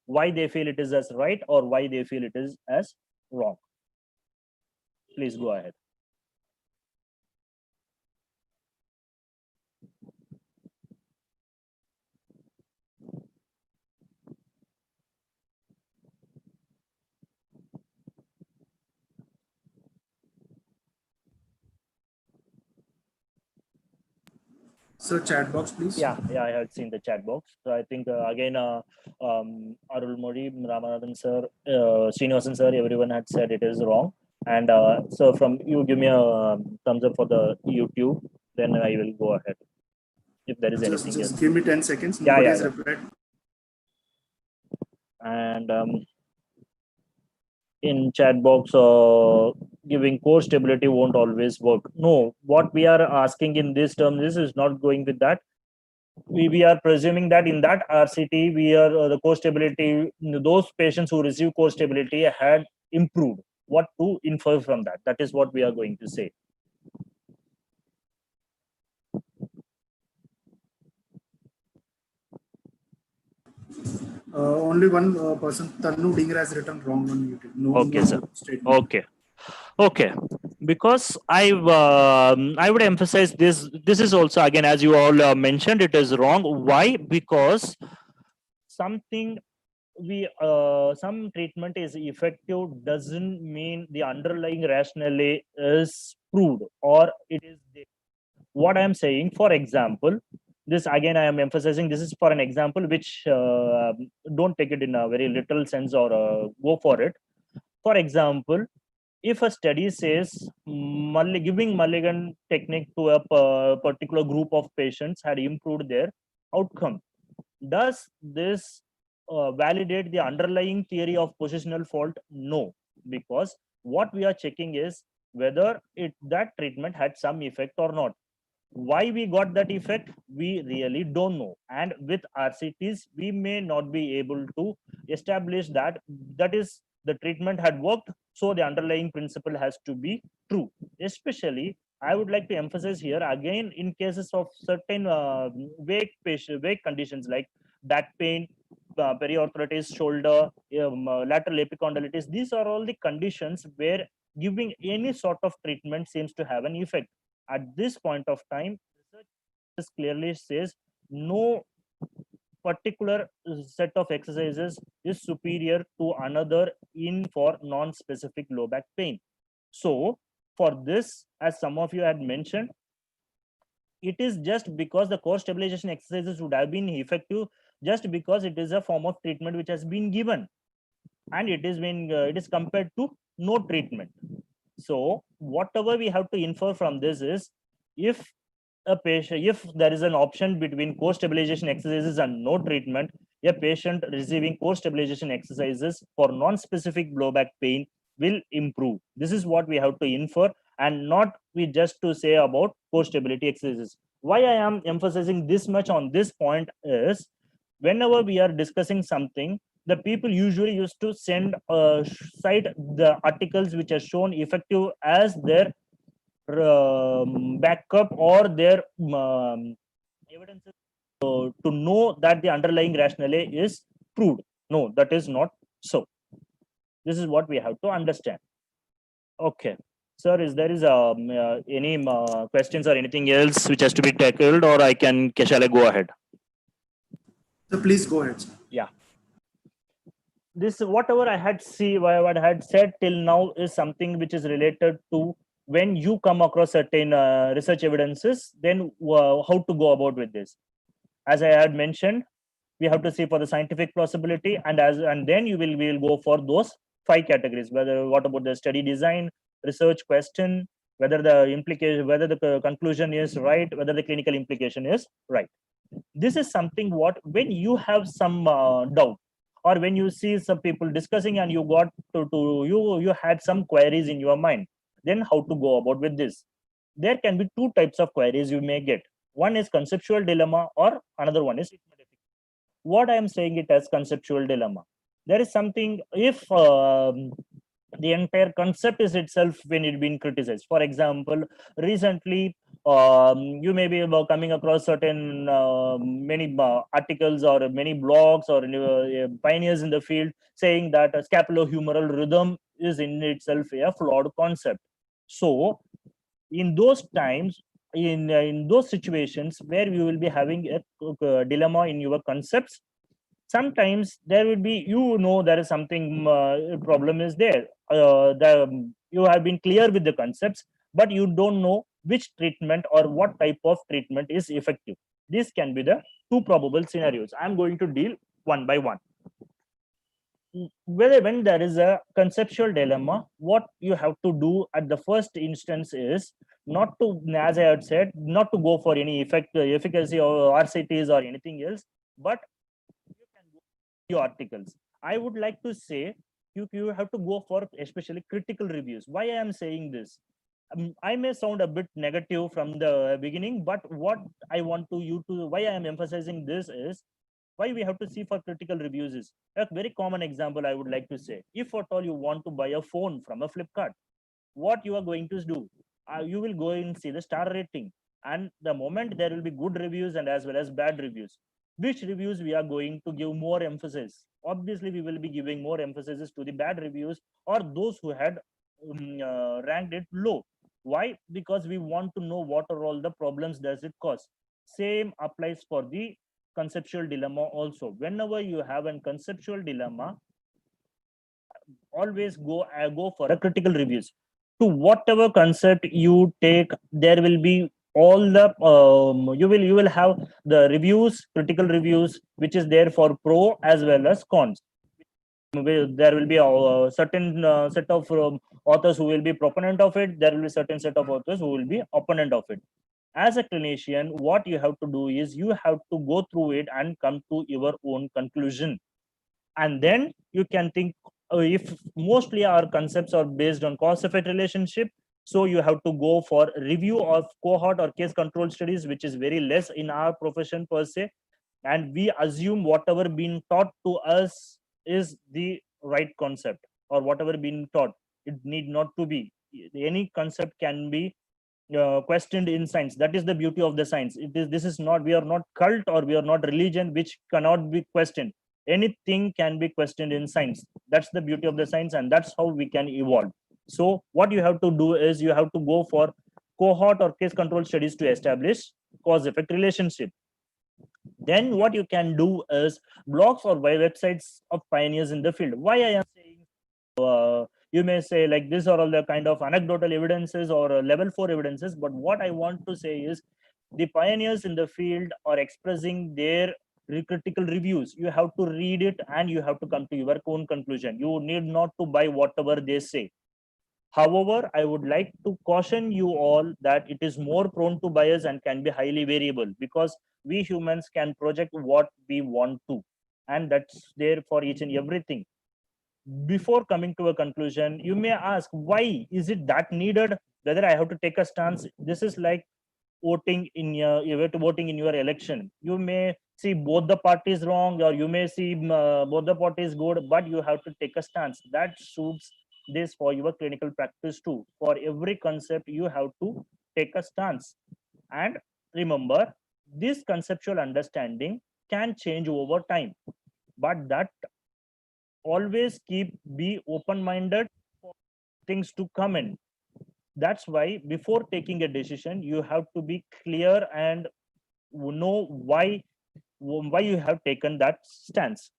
S2: why they feel it is as right or why they feel it is as wrong. Please go ahead.
S1: Sir, chat box, please.
S2: Yeah, I had seen the chat box. So I think again, Arul Modi, Ramanathan sir, Srinivasan sir, everyone had said it is wrong. And so from you, give me a thumbs up for the YouTube, then I will go ahead. If there is anything
S1: Just
S2: else.
S1: give me 10 seconds.
S2: Yeah,
S1: Nobody
S2: yeah,
S1: has
S2: yeah.
S1: replied.
S2: And in chat box, giving core stability won't always work. No, what we are asking in this term, this is not going with that. We are presuming that in that RCT, we are the core stability, those patients who receive core stability had improved. What to infer from that? That is what we are going to say.
S1: Only one person, Tanu Dinger, has written wrong on YouTube. No,
S2: Okay,
S1: no
S2: sir.
S1: statement.
S2: Okay, because I would emphasize this. This is also, again, as you all mentioned, it is wrong. Why? Because something some treatment is effective doesn't mean the underlying rationale is proved or it is there. What I am saying, for example, this again I am emphasizing, this is for an example which don't take it in a very literal sense or go for it. For example, if a study says giving Mulligan technique to a particular group of patients had improved their outcome, does this validate the underlying theory of positional fault? No, because what we are checking is whether that treatment had some effect or not. Why we got that effect, we really don't know. And with RCTs, we may not be able to establish that is the treatment had worked, so the underlying principle has to be true. Especially, I would like to emphasize here again, in cases of certain vague conditions like back pain, periarthritis, shoulder, lateral epicondylitis. These are all the conditions where giving any sort of treatment seems to have an effect. At this point of time, research clearly says no particular set of exercises is superior to another in for non-specific low back pain. So for this, as some of you had mentioned, it is just because the core stabilization exercises would have been effective just because it is a form of treatment which has been given, and it is compared to no treatment. So whatever we have to infer from this is, if there is an option between core stabilization exercises and no treatment, a patient receiving core stabilization exercises for non-specific low back pain will improve. This is what we have to infer, and not we just to say about core stability exercises. Why I am emphasizing this much on this point is, whenever we are discussing something, the people usually used to cite the articles which are shown effective as their backup or their evidence to know that the underlying rationale is proved. No, that is not so. This is what we have to understand. Okay, sir, is there is any questions or anything else which has to be tackled, or shall I go ahead?
S1: So please go ahead, sir.
S2: Yeah. This whatever I had what I had said till now is something which is related to when you come across certain research evidences, then how to go about with this. As I had mentioned, we have to see for the scientific plausibility, and then we will go for those 5 categories. What about the study design, research question, whether the implication, whether the conclusion is right, whether the clinical implication is right. This is something what, when you have some doubt, or when you see some people discussing and you got you had some queries in your mind, then how to go about with this? There can be 2 types of queries you may get. One is conceptual dilemma, or another one is, what I am saying it as conceptual dilemma. There is something, if the entire concept is itself when it been criticized. For example, recently you may be coming across certain many articles or many blogs or pioneers in the field saying that a scapulohumeral rhythm is in itself a flawed concept. So in those times, in those situations where you will be having a dilemma in your concepts, sometimes there will be, there is something problem is there. You have been clear with the concepts, but you don't know which treatment or what type of treatment is effective. This can be the 2 probable scenarios. I'm going to deal one by one. When there is a conceptual dilemma, what you have to do at the first instance is not to, as I had said, not to go for any efficacy or RCTs or anything else, but you can go your articles. I would like to say you have to go for especially critical reviews. Why I am saying this? I may sound a bit negative from the beginning, but what I want to you to, why I am emphasizing this is, why we have to see for critical reviews is a very common example. I would like to say, if at all you want to buy a phone from a Flipkart, what you are going to do, you will go and see the star rating, and the moment there will be good reviews and as well as bad reviews, which reviews we are going to give more emphasis? Obviously we will be giving more emphasis to the bad reviews, or those who had ranked it low. Why? Because we want to know what are all the problems does it cause. Same applies for the conceptual dilemma also. Whenever you have a conceptual dilemma, always go for a critical reviews. To whatever concept you take, there will be all the you will have the reviews, critical reviews, which is there for pro as well as cons. There will be a certain set of authors who will be proponent of it. There will be certain set of authors who will be opponent of it. As a clinician, what you have to do is you have to go through it and come to your own conclusion, and then you can think, if mostly our concepts are based on cause effect relationship, so you have to go for review of cohort or case control studies, which is very less in our profession per se, and we assume whatever been taught to us is the right concept, or whatever been taught, it need not to be. Any concept can be questioned in science. That is the beauty of the science. This is not, we are not cult or we are not religion which cannot be questioned. Anything can be questioned in science. That's the beauty of the science, and that's how we can evolve. So what you have to do is you have to go for cohort or case control studies to establish cause effect relationship. Then what you can do is blogs or websites of pioneers in the field. Why I am saying, you may say like these are all the kind of anecdotal evidences or level 4 evidences, but what I want to say is the pioneers in the field are expressing their critical reviews. You have to read it and you have to come to your own conclusion. You need not to buy whatever they say. However, I would like to caution you all that it is more prone to bias and can be highly variable, because we humans can project what we want to, and that's there for each and everything. Before coming to a conclusion, you may ask, why is it that needed? Whether I have to take a stance? This is like voting in voting in your election. You may see both the parties wrong, or you may see both the parties good, but you have to take a stance. That suits this for your clinical practice too. For every concept, you have to take a stance. And remember, this conceptual understanding can change over time, but that always be open-minded for things to come in. That's why before taking a decision, you have to be clear and know why you have taken that stance.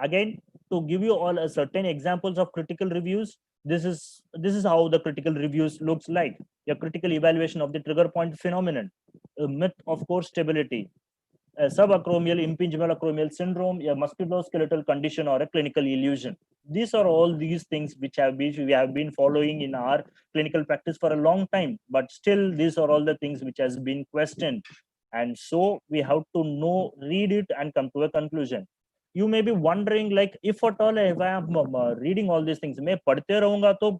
S2: Again, to give you all a certain examples of critical reviews, this is how the critical reviews looks like. A critical evaluation of the trigger point phenomenon, a myth of core stability, a subacromial, impingemal acromial syndrome, a musculoskeletal condition, or a clinical illusion. These are all these things which we have been following in our clinical practice for a long time, but still these are all the things which has been questioned. And so we have to know, read it, and come to a conclusion. You may be wondering, like, if at all if I am reading all these things, मैं पढ़ते रहूंगा तो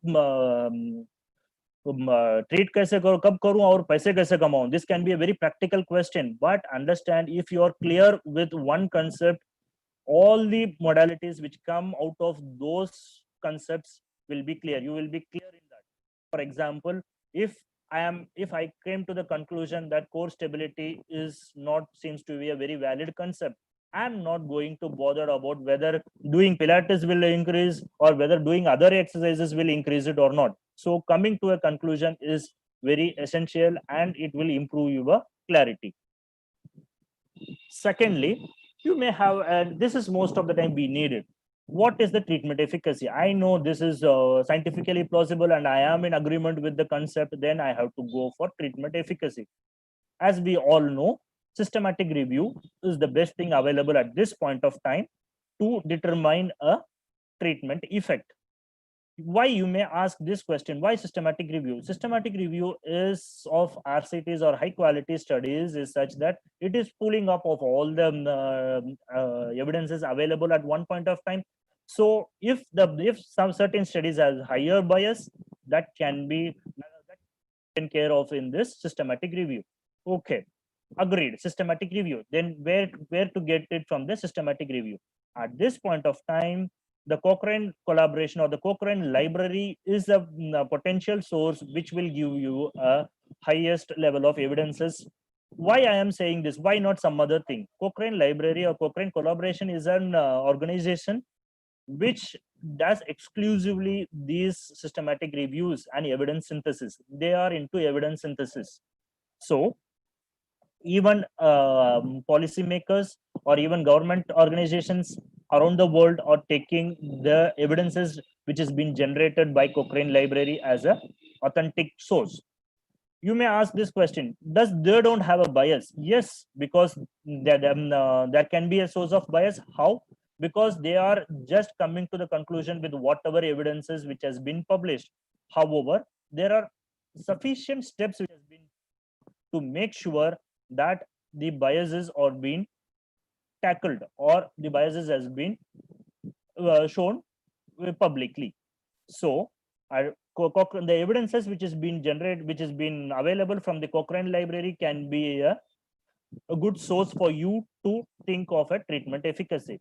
S2: treat कैसे करूं, कब करूं और पैसे कैसे कमाऊं? This can be a very practical question, but understand, if you are clear with one concept, all the modalities which come out of those concepts will be clear. You will be clear in that. For example, if I came to the conclusion that core stability seems to be a very valid concept, I'm not going to bother about whether doing Pilates will increase or whether doing other exercises will increase it or not. So coming to a conclusion is very essential, and it will improve your clarity. Secondly, you may have, and this is most of the time we need it. What is the treatment efficacy? I know this is scientifically plausible and I am in agreement with the concept, then I have to go for treatment efficacy. As we all know, systematic review is the best thing available at this point of time to determine a treatment effect. Why, you may ask this question, why systematic review? Systematic review is of RCTs or high quality studies is such that it is pulling up of all the evidences available at one point of time. So if some certain studies has higher bias, that can be taken care of in this systematic review. Okay, agreed. Systematic review. Then where to get it from? The systematic review. At this point of time, the Cochrane collaboration or the Cochrane Library is a potential source which will give you a highest level of evidences. Why I am saying this? Why not some other thing? Cochrane Library or Cochrane collaboration is an organization which does exclusively these systematic reviews and evidence synthesis. They are into evidence synthesis. So even policymakers or even government organizations around the world are taking the evidences which has been generated by Cochrane Library as a authentic source. You may ask this question, does they don't have a bias? Yes, because there can be a source of bias. How? Because they are just coming to the conclusion with whatever evidences which has been published. However, there are sufficient steps which has been to make sure that the biases are being tackled or the biases has been shown publicly. So the evidences which has been generated, which has been available from the Cochrane Library, can be a good source for you to think of a treatment efficacy.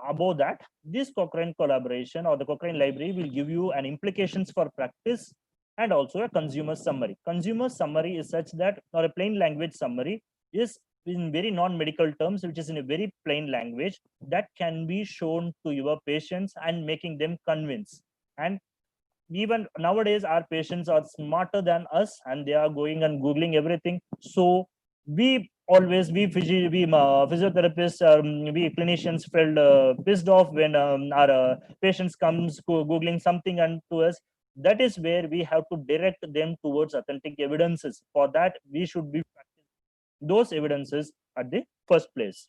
S2: Above that, this Cochrane collaboration or the Cochrane Library will give you an implications for practice and also a consumer summary. Consumer summary is such that, or a plain language summary, is in very non-medical terms, which is in a very plain language that can be shown to your patients and making them convinced. And even nowadays, our patients are smarter than us and they are going and Googling everything. So we physiotherapists, we clinicians felt pissed off when our patients comes Googling something and to us. That is where we have to direct them towards authentic evidences. For that, we should be those evidences at the first place.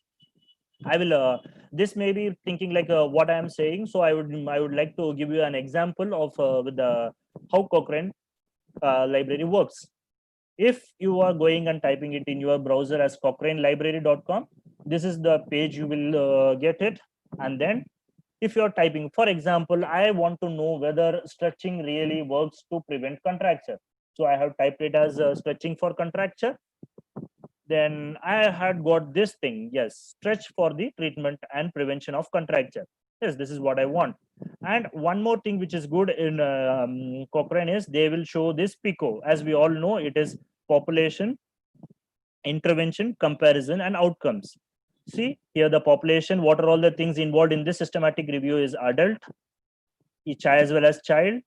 S2: I will this may be thinking like what I am saying, so I would like to give you an example of with the how Cochrane library works. If you are going and typing it in your browser as cochranelibrary.com, this is the page you will get it. And then if you're typing, for example, I want to know whether stretching really works to prevent contracture, so I have typed it as stretching for contracture. Then I had got this thing, yes, stretch for the treatment and prevention of contracture. Yes, this is what I want. And one more thing which is good in Cochrane is they will show this PICO. As we all know, it is population, intervention, comparison, and outcomes. See here the population, what are all the things involved in this systematic review is adult, each as well as child,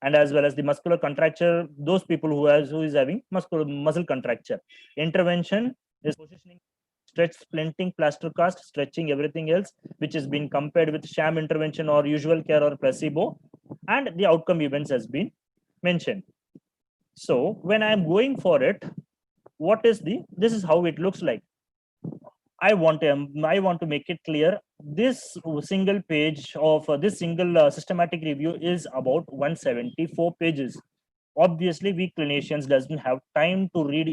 S2: and as well as the muscular contracture, those people who is having muscle contracture. Intervention is positioning, stretch, splinting, plaster cast, stretching, everything else, which is being compared with sham intervention or usual care or placebo, and the outcome events has been mentioned. So when I'm going for it, what is this is how it looks like. I want to make it clear. This single page of this single systematic review is about 174 pages. Obviously, we clinicians doesn't have time to read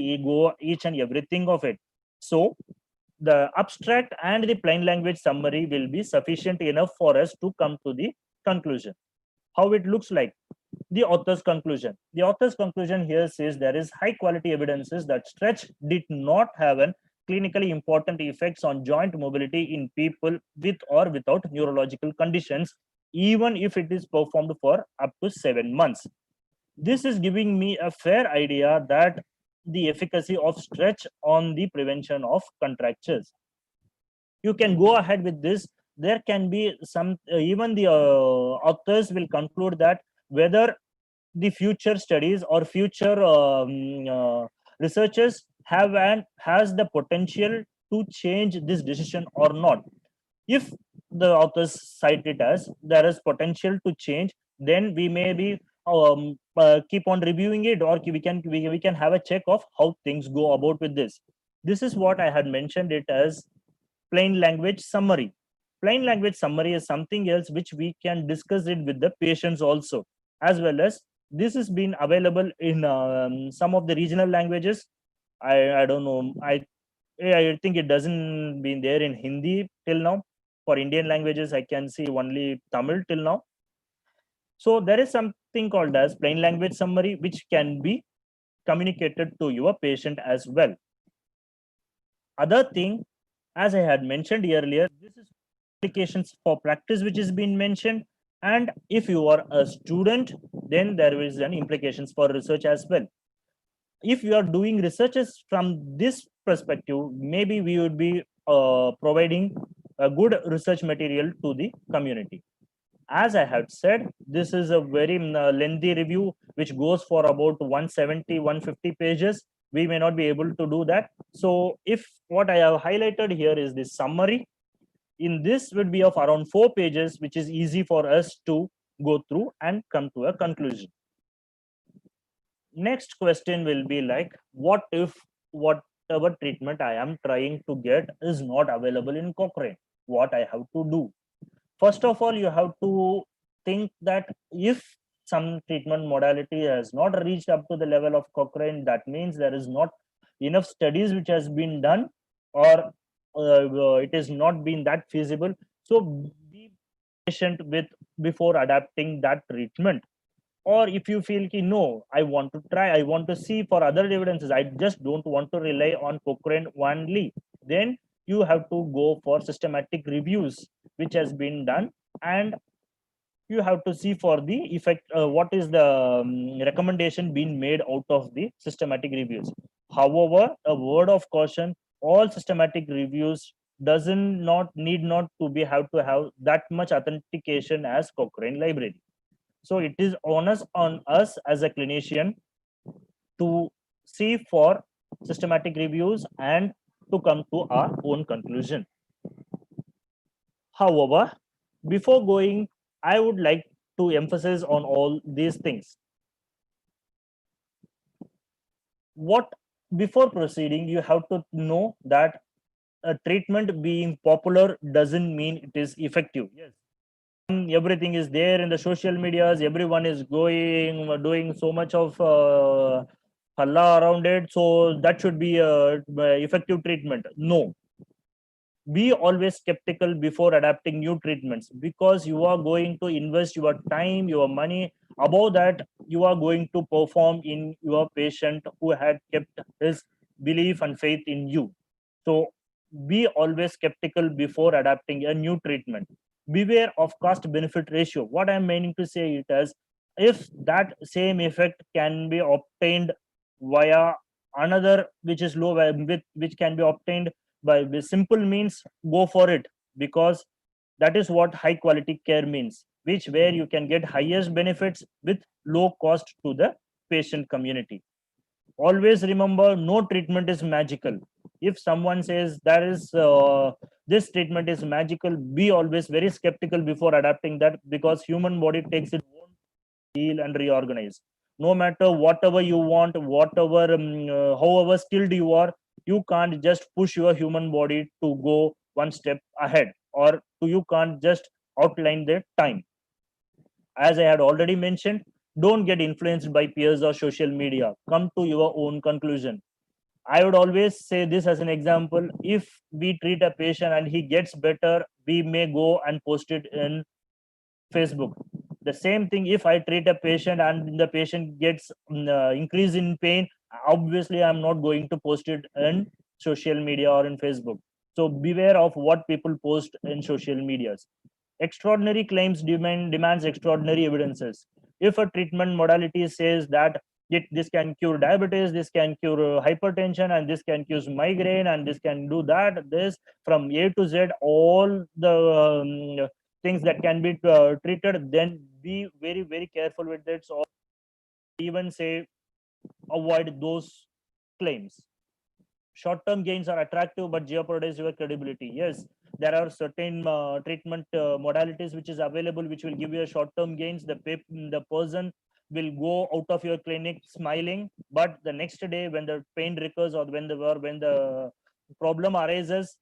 S2: each and everything of it. So the abstract and the plain language summary will be sufficient enough for us to come to the conclusion. How it looks like. The author's conclusion. The author's conclusion here says there is high quality evidences that stretch did not have an clinically important effects on joint mobility in people with or without neurological conditions, even if it is performed for up to 7 months. This is giving me a fair idea that the efficacy of stretch on the prevention of contractures. You can go ahead with this. There can be some even the authors will conclude that whether the future studies or future researchers have and has the potential to change this decision or not. If the authors cite it as there is potential to change, then we may be keep on reviewing it, or we can have a check of how things go about with this. This is what I had mentioned it as plain language summary. Plain language summary is something else which we can discuss it with the patients also, as well as this has been available in some of the regional languages. I don't know. I think it doesn't been there in Hindi till now. For Indian languages, I can see only Tamil till now. So there is something called as plain language summary, which can be communicated to your patient as well. Other thing, as I had mentioned earlier, this is applications for practice which is being mentioned. And if you are a student, then there is an implications for research as well. If you are doing researches from this perspective, maybe we would be providing a good research material to the community. As I had said, this is a very lengthy review which goes for about 170, 150 pages. We may not be able to do that. So if what I have highlighted here is the summary, in this would be of around 4 pages, which is easy for us to go through and come to a conclusion. Next question will be like, what if whatever treatment I am trying to get is not available in Cochrane? What I have to do? First of all, you have to think that if some treatment modality has not reached up to the level of Cochrane, that means there is not enough studies which has been done, or it is not been that feasible. So be patient with before adapting that treatment. Or if you feel ki, no, I want to try, I want to see for other evidences, I just don't want to rely on Cochrane only, then you have to go for systematic reviews which has been done, and you have to see for the effect what is the recommendation being made out of the systematic reviews. However, a word of caution, all systematic reviews doesn't not need not to be have to have that much authentication as Cochrane Library. So it is onus on us as a clinician to see for systematic reviews and to come to our own conclusion. However, before going, I would like to emphasize on all these things. What before proceeding, you have to know that a treatment being popular doesn't mean it is effective. Yes, everything is there in the social medias. Everyone is doing so much of halla around it. So that should be a effective treatment. No, be always skeptical before adapting new treatments, because you are going to invest your time, your money. Above that, you are going to perform in your patient who had kept his belief and faith in you. So be always skeptical before adapting a new treatment. Beware of cost benefit ratio. What I'm meaning to say it as, if that same effect can be obtained via another which is low, with which can be obtained by simple means, go for it, because that is what high quality care means, which where you can get highest benefits with low cost to the patient community. Always remember, no treatment is magical. If someone says there is this treatment is magical, be always very skeptical before adapting that, because human body takes its own heal and reorganize. No matter whatever you want, whatever however skilled you are, You can't just push your human body to go one step ahead, or you can't just outline the time. As I had already mentioned, don't get influenced by peers or social media. Come to your own conclusion. I would always say this as an example. If we treat a patient and he gets better, we may go and post it in Facebook. The same thing, if I treat a patient and the patient gets increase in pain, obviously I'm not going to post it in social media or in Facebook. So beware of what people post in social medias. Extraordinary claims demands extraordinary evidences. If a treatment modality says that this can cure diabetes, this can cure hypertension, and this can cure migraine, and this can do that, this from A to Z, all the things that can be treated, then be very, very careful with it. Or even say avoid those claims. Short-term gains are attractive but jeopardize your credibility. Yes, there are certain treatment modalities which is available, which will give you a short-term gains. The person will go out of your clinic smiling, but the next day when the pain recurs, or when the problem arises,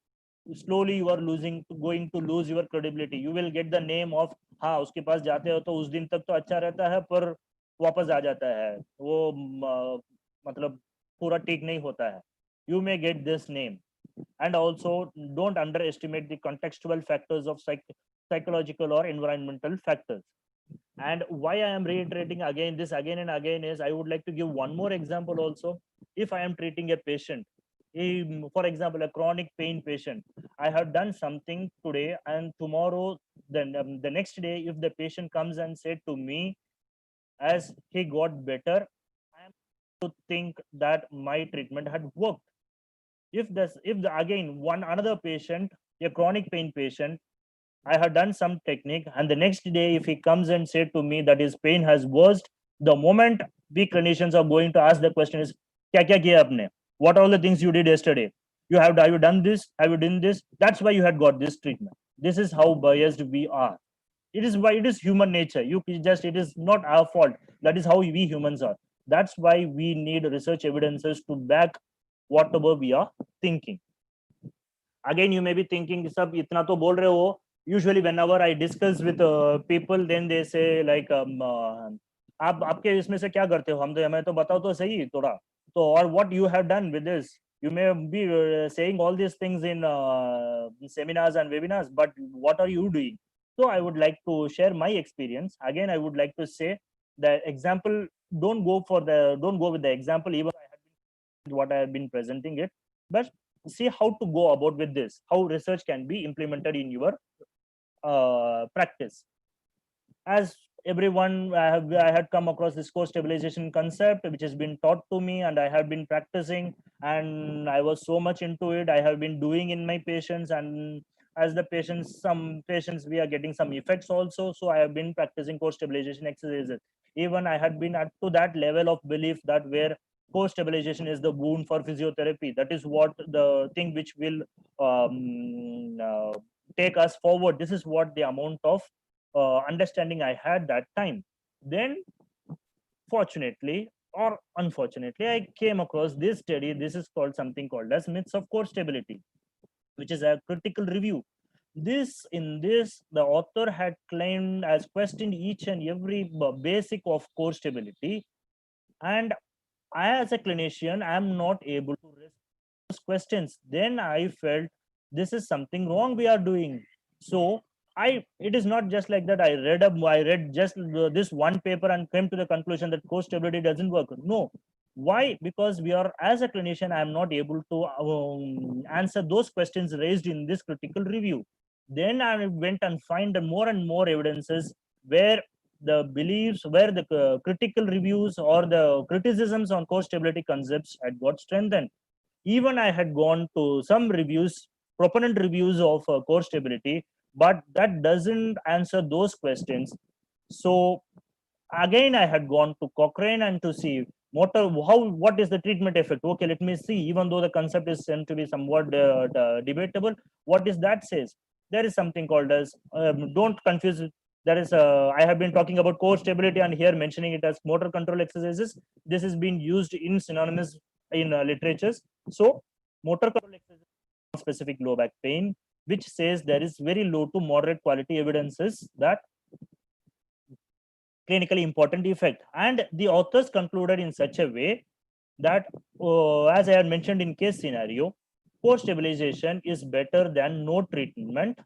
S2: slowly you are going to lose your credibility. You will get the name of, हाँ उसके पास जाते हो तो उस दिन तक तो अच्छा रहता है, पर वापस आ जाता है वो, मतलब पूरा ठीक नहीं होता है. You may get this name. And also, don't underestimate the contextual factors of psychological or environmental factors. And why I am reiterating again this again and again is, I would like to give one more example also. If I am treating a patient, for example, a chronic pain patient, I have done something today, and tomorrow, then the next day, if the patient comes and said to me, as he got better, I am to think that my treatment had worked. If again one another patient, a chronic pain patient, I have done some technique, and the next day if he comes and said to me that his pain has worsened, the moment we clinicians are going to ask the question is, kya kya kiya apne? What are all the things you did yesterday? Have you done this? Have you done this? That's why you had got this treatment. This is how biased we are. It is why it is human nature. It is not our fault. That is how we humans are. That's why we need research evidences to back whatever we are thinking. Again, you may be thinking, sab itna to bol rahe ho. Usually whenever I discuss with people, then they say like, आप आपके इसमें से क्या करते हो, हमें तो बताओ तो सही थोड़ा तो, or what you have done with this. You may be saying all these things in seminars and webinars, but what are you doing? So I would like to share my experience. Again, I would like to say the example, don't go with the example, even I have been what I have been presenting it, but see how to go about with this, how research can be implemented in your practice. As everyone, I had come across this core stabilization concept, which has been taught to me, and I have been practicing, and I was so much into it. I have been doing in my patients, and as the patients, some patients, we are getting some effects also. So I have been practicing core stabilization exercises. Even I had been up to that level of belief that where core stabilization is the boon for physiotherapy. That is what the thing which will take us forward. This is what the amount of understanding I had that time. Then, fortunately or unfortunately, I came across this study. This is called something called as myths of core stability, which is a critical review. In this, the author had claimed as questioned each and every basic of core stability, and I, as a clinician, I am not able to respond to those questions. Then I felt this is something wrong we are doing. So it is not just like that. I read just this one paper and came to the conclusion that core stability doesn't work. No. Why? Because we are, as a clinician, I am not able to answer those questions raised in this critical review. Then I went and find more and more evidences where the beliefs, where the critical reviews or the criticisms on core stability concepts had got strengthened. Even I had gone to some reviews, proponent reviews of core stability, but that doesn't answer those questions. So again, I had gone to Cochrane and to see what is the treatment effect. Okay, let me see. Even though the concept is said to be somewhat debatable, what is that says? There is something called as don't confuse. There is I have been talking about core stability and here mentioning it as motor control exercises. This has been used in synonymous in literatures. So motor control exercises, specific low back pain, which says there is very low to moderate quality evidences that clinically important effect. And the authors concluded in such a way that, as I had mentioned in case scenario, core stabilization is better than no treatment,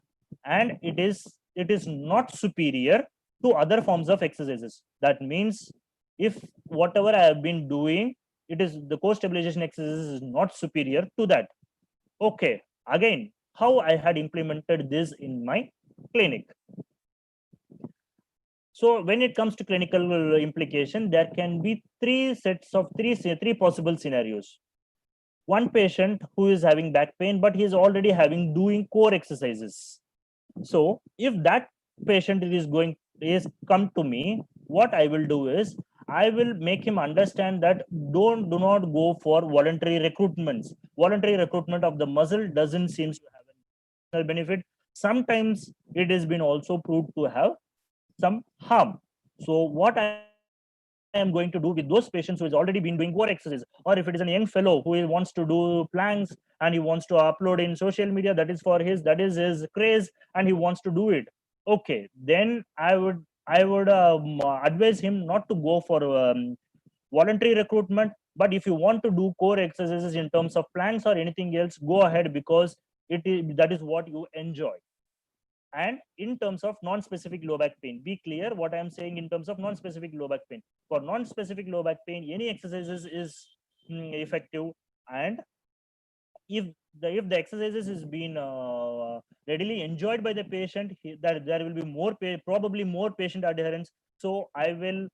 S2: and it is not superior to other forms of exercises. That means if whatever I have been doing, it is the core stabilization exercises is not superior to that. Okay, again, how I had implemented this in my clinic. So when it comes to clinical implication, there can be three possible scenarios. One patient who is having back pain, but he is already having doing core exercises. So if that patient is come to me, what I will do is I will make him understand that do not go for voluntary recruitments. Voluntary recruitment of the muscle doesn't seem to have a benefit. Sometimes it has been also proved to have some harm. So what I am going to do with those patients who has already been doing core exercises, or if it is a young fellow who wants to do planks and he wants to upload in social media, that is his craze, and he wants to do it. Okay, then I would advise him not to go for voluntary recruitment. But if you want to do core exercises in terms of planks or anything else, go ahead, because that is what you enjoy. And in terms of non-specific low back pain, be clear what I am saying in terms of non-specific low back pain. For non-specific low back pain, any exercises is effective. And if the exercises is being readily enjoyed by the patient, that there will be probably more patient adherence. So I will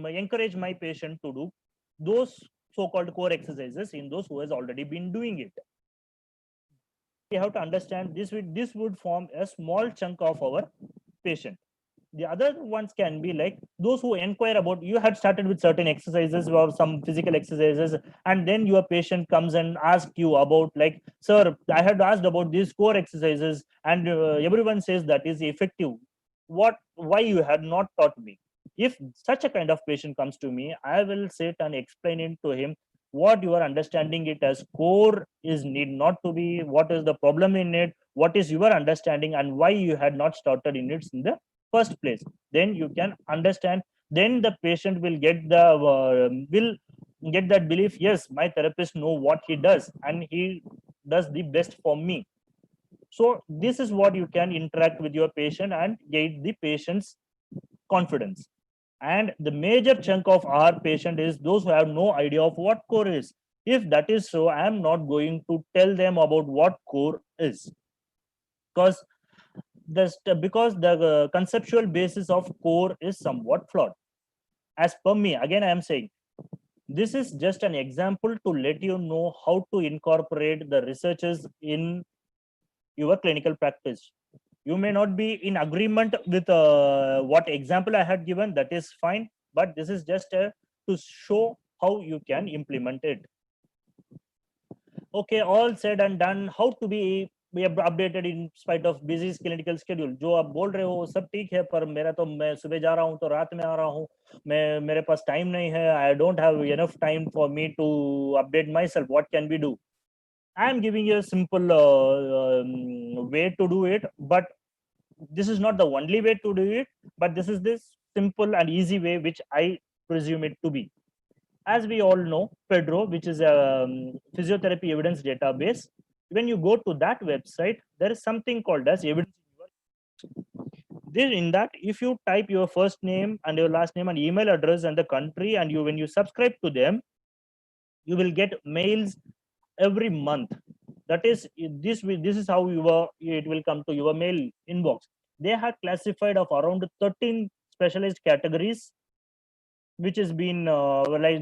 S2: encourage my patient to do those so-called core exercises in those who has already been doing it. We have to understand this would form a small chunk of our patient. The other ones can be like those who inquire about, you had started with certain exercises or some physical exercises, and then your patient comes and asks you about, like, sir, I had asked about these core exercises, and everyone says that is effective. Why you had not taught me? If such a kind of patient comes to me, I will sit and explain it to him what you are understanding it as core is need not to be, what is the problem in it, what is your understanding, and why you had not started in it in the first place. Then you can understand, then the patient will get that belief, yes, my therapist know what he does and he does the best for me. So this is what you can interact with your patient and get the patient's confidence. And the major chunk of our patient is those who have no idea of what core is. If that is so, I am not going to tell them about what core is, because the conceptual basis of core is somewhat flawed. As per me, again I am saying, this is just an example to let you know how to incorporate the researches in your clinical practice. You may not be in agreement with what example I had given, that is fine, but this is just to show how you can implement it. Okay, all said and done, how to be updated in spite of busy clinical schedule. जो आप बोल रहे हो वो सब ठीक है, पर मेरा तो मैं सुबह जा रहा हूँ तो रात में आ रहा हूँ, मेरे पास टाइम नहीं है, I don't have enough time for me to update myself. What can we do? I am giving you a simple way to do it, but this is not the only way to do it, but this is this simple and easy way which I presume it to be. As we all know, Petrov, which is a physiotherapy evidence database, when you go to that website, there is something called as evidence. In that, if you type your first name and your last name and email address and the country, and when you subscribe to them, you will get mails every month. That is, this is how it will come to your mail inbox. They have classified of around 13 specialized categories, which has been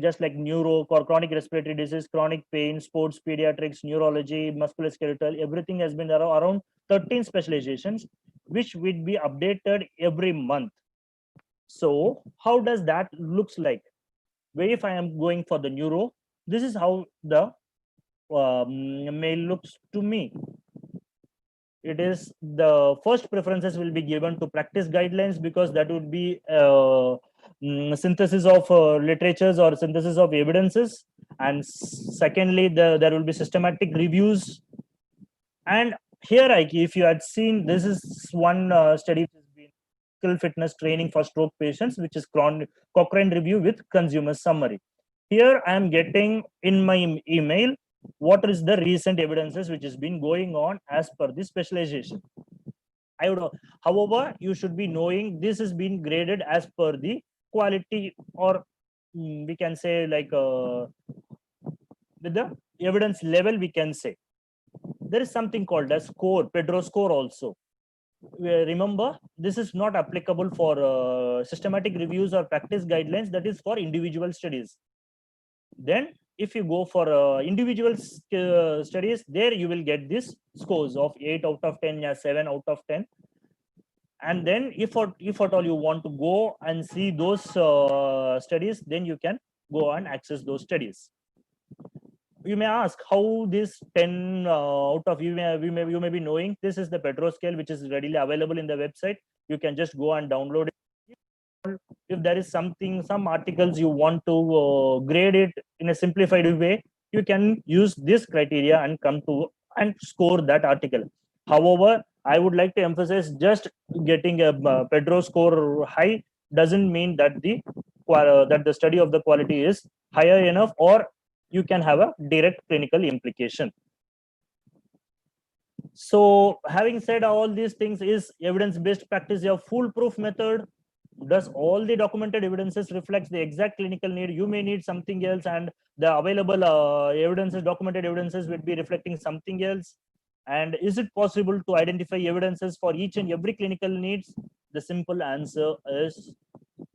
S2: just like neuro, chronic respiratory disease, chronic pain, sports, pediatrics, neurology, musculoskeletal. Everything has been around 13 specializations, which will be updated every month. So how does that looks like? Where if I am going for the neuro, this is how the mail looks to me. It is the first preferences will be given to practice guidelines, because that would be synthesis of literatures or synthesis of evidences, and secondly, there will be systematic reviews. And here, if you had seen, this is one study which has been physical fitness training for stroke patients, which is Cochrane review with consumer summary. Here I am getting in my email what is the recent evidences which has been going on as per the specialization. I would, however, you should be knowing this has been graded as per the quality, or we can say like with the evidence level, we can say. There is something called as score, Petrov score also. Remember, this is not applicable for systematic reviews or practice guidelines. That is for individual studies. Then if you go for individual studies, there you will get this scores of 8 out of 10, yeah, 7 out of 10. And then if at all you want to go and see those studies, then you can go and access those studies. You may ask how this 10 out of, you may be knowing, this is the Petrov scale, which is readily available in the website. You can just go and download it. If there is something, some articles you want to grade it in a simplified way, you can use this criteria and come to and score that article. However, I would like to emphasize, just getting a Petrov score high doesn't mean that the study of the quality is higher enough, or you can have a direct clinical implication. So having said all these things, is evidence-based practice a foolproof method? Does all the documented evidences reflects the exact clinical need? You may need something else, and the available evidences, documented evidences, will be reflecting something else. And is it possible to identify evidences for each and every clinical needs? The simple answer is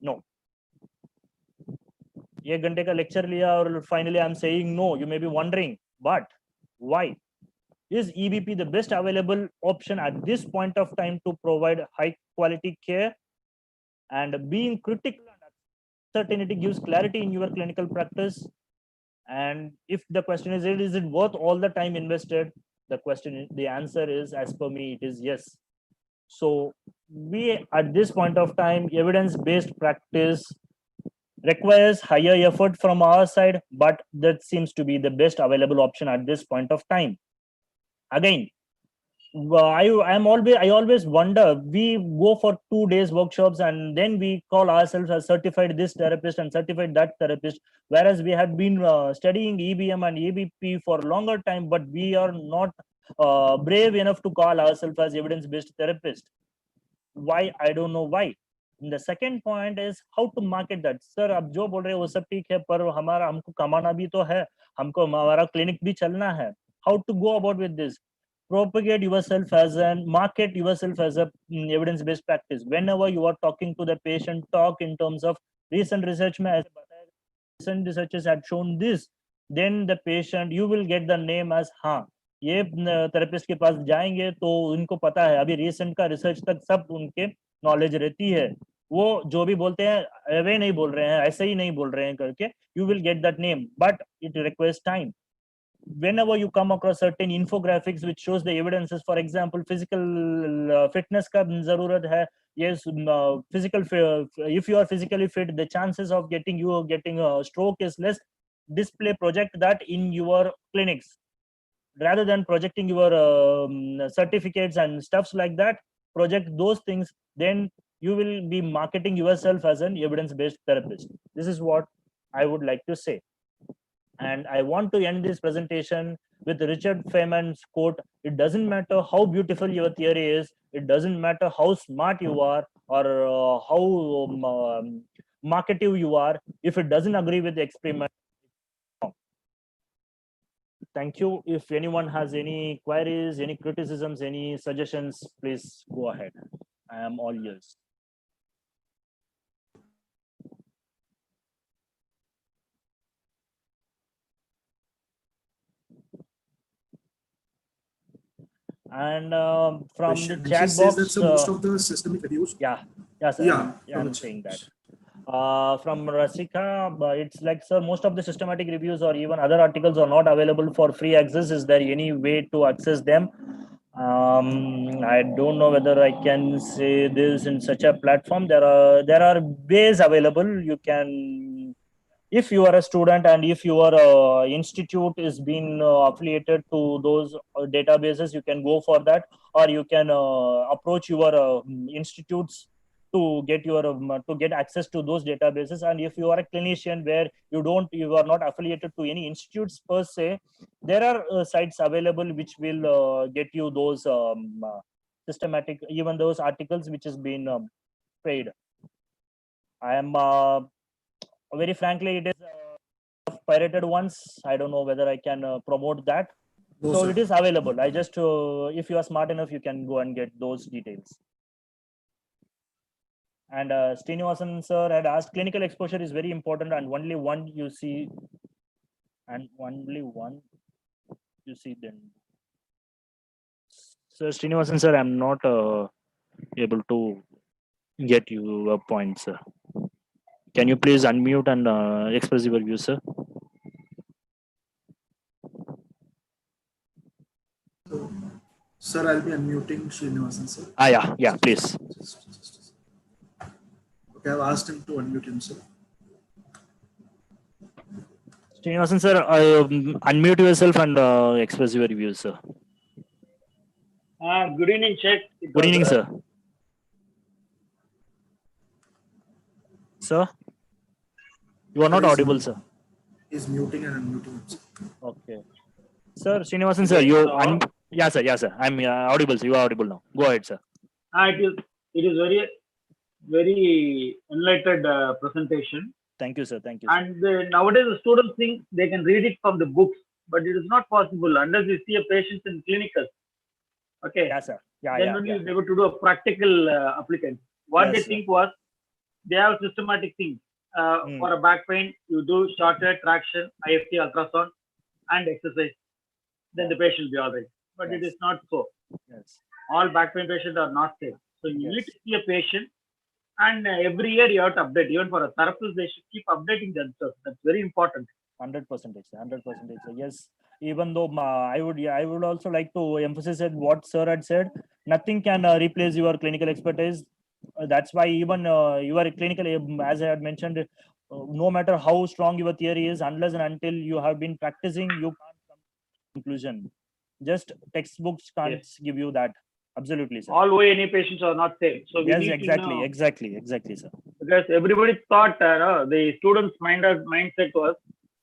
S2: no. 1 घंटे का lecture लिया और finally I'm saying no. You may be wondering, but why? Is EBP the best available option at this point of time to provide high quality care? And being critical and certainty gives clarity in your clinical practice. And if the question is it worth all the time invested? The answer is, as per me, it is yes. So we, at this point of time, evidence-based practice requires higher effort from our side, but that seems to be the best available option at this point of time. Again, I always wonder, we go for 2 days workshops and then we call ourselves as certified this therapist and certified that therapist, whereas we have been studying EBM and EBP for longer time, but we are not brave enough to call ourselves as evidence-based therapist. Why? I don't know why. And the second point is how to market that. Sir, आप जो बोल रहे हो वो सब ठीक है, पर हमको कमाना भी तो है, हमको हमारा क्लिनिक भी चलना है. How to go about with this? Propagate yourself as and market yourself as a evidence-based practice. Whenever you are talking to the patient, talk in terms of recent research. Recent researchers had shown this. Then the patient, you will get the name as हाँ ये therapist के पास जाएंगे तो उनको पता है, अभी recent का रिसर्च तक सब उनके नॉलेज रहती है. वो जो भी बोलते हैं वे नहीं बोल रहे हैं, ऐसे ही नहीं बोल रहे हैं करके, you will get that name, but it requires time. Whenever you come across certain infographics which shows the evidences, for example, physical fitness का जरूरत है, yes, physical, if you are physically fit, the chances of getting a stroke is less. Display, project that in your clinics rather than projecting your certificates and stuffs like that. Project those things, then you will be marketing yourself as an evidence-based therapist. This is what I would like to say. And I want to end this presentation with Richard Feynman's quote: it doesn't matter how beautiful your theory is, it doesn't matter how smart you are or how marketive you are, if it doesn't agree with the experiment. Thank you. If anyone has any queries, any criticisms, any suggestions, please go ahead. I am all ears. And from the chat box,
S1: that, most of the systemic reviews.
S2: Yeah, sir, yeah, I'm saying that. From Rasika, it's like, sir, most of the systematic reviews or even other articles are not available for free access. Is there any way to access them? I don't know whether I can say this in such a platform. There are ways available. You can, if you are a student and if your institute is being affiliated to those databases, you can go for that, or you can approach your institutes to get your to get access to those databases. And if you are a clinician where you are not affiliated to any institutes per se, there are sites available which will get you those systematic, even those articles which has been paid. I am very frankly, it is pirated ones. I don't know whether I can promote that.
S1: No,
S2: So
S1: sir.
S2: it is available. I just, if you are smart enough, you can go and get those details. And Srinivasan sir had asked, clinical exposure is very important, and only one you see, and only one you see then. So Srinivasan sir, I'm not able to get you a point, sir. Can you please unmute and express your view, sir?
S1: Sir, I'll be unmuting Srinivasan, sir.
S2: Yeah, please.
S1: Okay, I've asked him to unmute himself.
S2: Srinivasan sir, unmute yourself and express your views, sir.
S3: Good evening, Sheik.
S2: Good evening, sir. Sir, you are not
S1: Sir,
S2: audible, sir.
S1: He's muting and unmuting himself.
S2: Okay. Sir, Srinivasan sir, you yeah, sir. I'm audible, sir. You are audible now. Go ahead, sir.
S3: It is very enlightened presentation.
S2: Thank you, sir. Thank you.
S3: And nowadays, the students think they can read it from the books, but it is not possible unless you see a patient in clinical. Okay.
S2: Yeah, sir. Yeah,
S3: then only they were to do a practical applicant. What they think was they have systematic things. For a back pain, you do shorter traction, IFT, ultrasound, and exercise. Then the patient will be all right. But it is not so.
S2: Yes.
S3: All back pain patients are not same. So you need to see a patient, and every year you have to update. Even for a therapist, they should keep updating themselves. That's very important.
S2: 100%, 100%. Yes. Even though I would also like to emphasize what sir had said. Nothing can replace your clinical expertise. That's why even your clinical, as I had mentioned, no matter how strong your theory is, unless and until you have been practicing, you can't come to conclusion. Just textbooks can't give you that. Absolutely, sir.
S3: All ONE patients are not same. So we need
S2: exactly,
S3: to know,
S2: exactly, sir.
S3: Because everybody thought the students' mindset was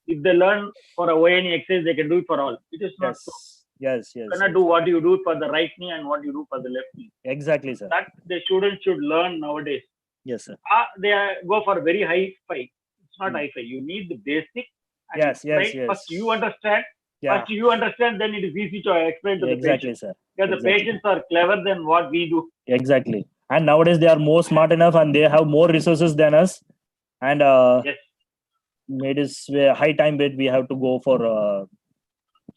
S3: if they learn for a ONE exercise, they can do it for all. It is not so.
S2: Yes.
S3: You cannot do what you do for the right knee and what you do for the left knee.
S2: Exactly, sir.
S3: That the students should learn nowadays.
S2: Yes, sir.
S3: They go for very high-fi. It's not high-fi. You need the basic. And
S2: yes.
S3: First you understand.
S2: Yeah.
S3: First you understand, then it is easy to explain to the patient.
S2: Sir.
S3: Because the patients are clever than what we do.
S2: Exactly. And nowadays they are more smart enough and they have more resources than us. And it is high time that we have to go for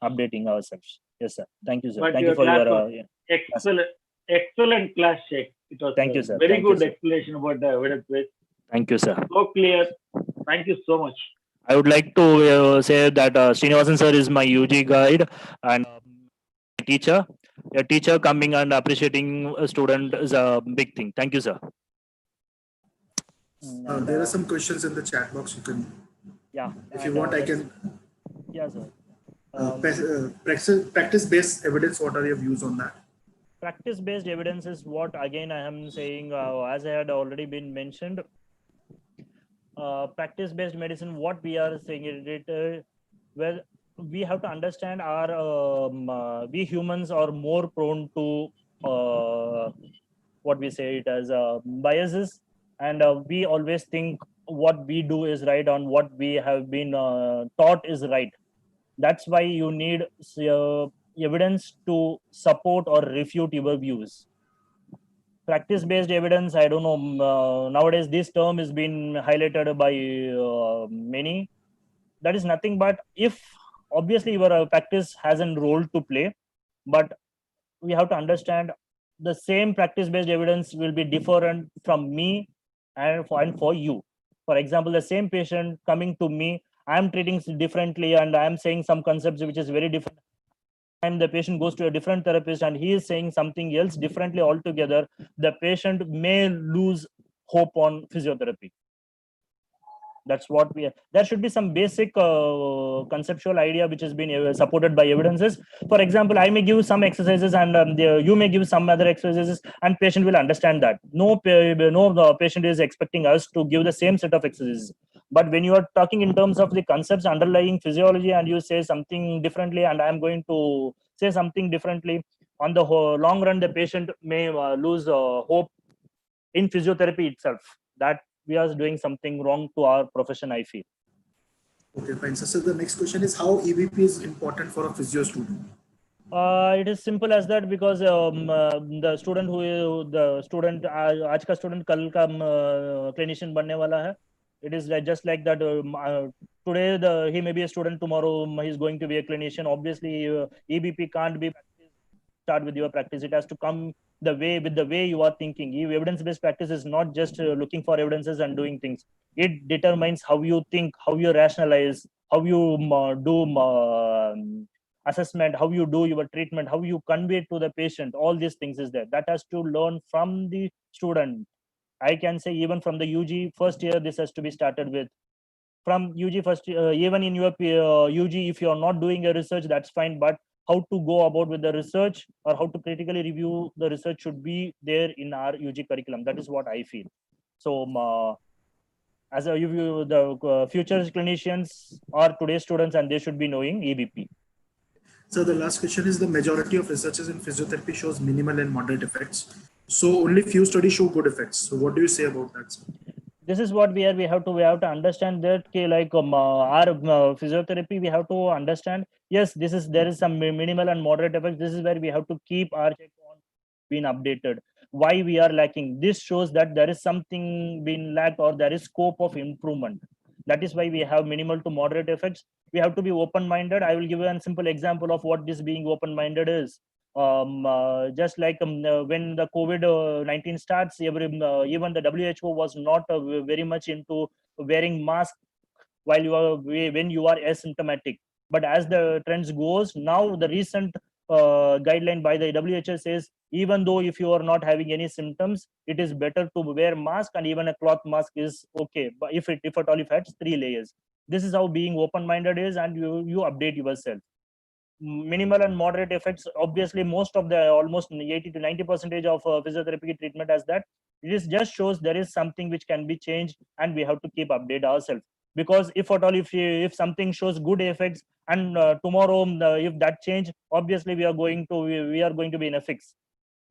S2: updating ourselves. Yes, sir. Thank you, sir.
S3: But
S2: Thank you for your
S3: excellent class, Sheik. It was
S2: thank you, sir.
S3: Very good explanation about the evidence-based.
S2: Thank you, sir.
S3: So clear. Thank you so much.
S2: I would like to say that Srinivasan sir is my UG guide and teacher. A teacher coming and appreciating a student is a big thing. Thank you, sir.
S1: There are some questions in the chat box. You can, if you want, I can.
S2: Yeah, sir.
S1: Practice-based evidence. What are your views on that?
S2: Practice-based evidence is what again I am saying, as I had already been mentioned. Practice-based medicine, what we are saying well, we have to understand we humans are more prone to what we say it as biases, and we always think what we do is right on what we have been taught is right. That's why you need evidence to support or refute your views. Practice-based evidence, I don't know, nowadays this term is being highlighted by many. That is nothing but if obviously your practice has a role to play, but we have to understand the same practice-based evidence will be different from me and for you. For example, the same patient coming to me, I am treating differently and I am saying some concepts which is very different time the patient goes to a different therapist and he is saying something else differently altogether, the patient may lose hope on physiotherapy. That's what there should be some basic conceptual idea which has been supported by evidences. For example, I may give some exercises and you may give some other exercises, and patient will understand that. No patient is expecting us to give the same set of exercises. But when you are talking in terms of the concepts underlying physiology and you say something differently and I am going to say something differently, on the long run the patient may lose hope in physiotherapy itself. That we are doing something wrong to our profession, I feel.
S1: Okay, fine. So the next question is how EVP is important for a physio student?
S2: It is simple as that, because the student आज का student कल का clinician बनने वाला है. It is just like that. Today he may be a student, tomorrow he is going to be a clinician. Obviously, EBP can't be start with your practice. It has to come with the way you are thinking. Evidence-based practice is not just looking for evidences and doing things. It determines how you think, how you rationalize, how you do assessment, how you do your treatment, how you convey it to the patient. All these things is there. That has to learn from the student. I can say even from the UG first year, this has to be started with. From UG first year, even in your UG, if you are not doing a research, that's fine. But how to go about with the research or how to critically review the research should be there in our UG curriculum. That is what I feel. So as a the future clinicians are today's students and they should be knowing EBP.
S1: So the last question is, the majority of researches in physiotherapy shows minimal and moderate effects. So only few studies show good effects. So what do you say about that, sir?
S2: This is what we have to understand that like our physiotherapy, we have to understand, yes, there is some minimal and moderate effects. This is where we have to keep our check on being updated. Why we are lacking? This shows that there is something being lacked or there is scope of improvement. That is why we have minimal to moderate effects. We have to be open-minded. I will give you a simple example of what this being open-minded is. Just like when the COVID-19 starts, even the WHO was not very much into wearing masks when you are asymptomatic. But as the trends goes, now the recent guideline by the WHO says, even though if you are not having any symptoms, it is better to wear mask, and even a cloth mask is okay. But if it has 3 layers, this is how being open-minded is, and you update yourself. Minimal and moderate effects, obviously most of the almost 80 to 90% of physiotherapy treatment as that. It just shows there is something which can be changed, and we have to keep update ourselves. Because if at all, if something shows good effects and tomorrow if that change, obviously we are going to be in a fix.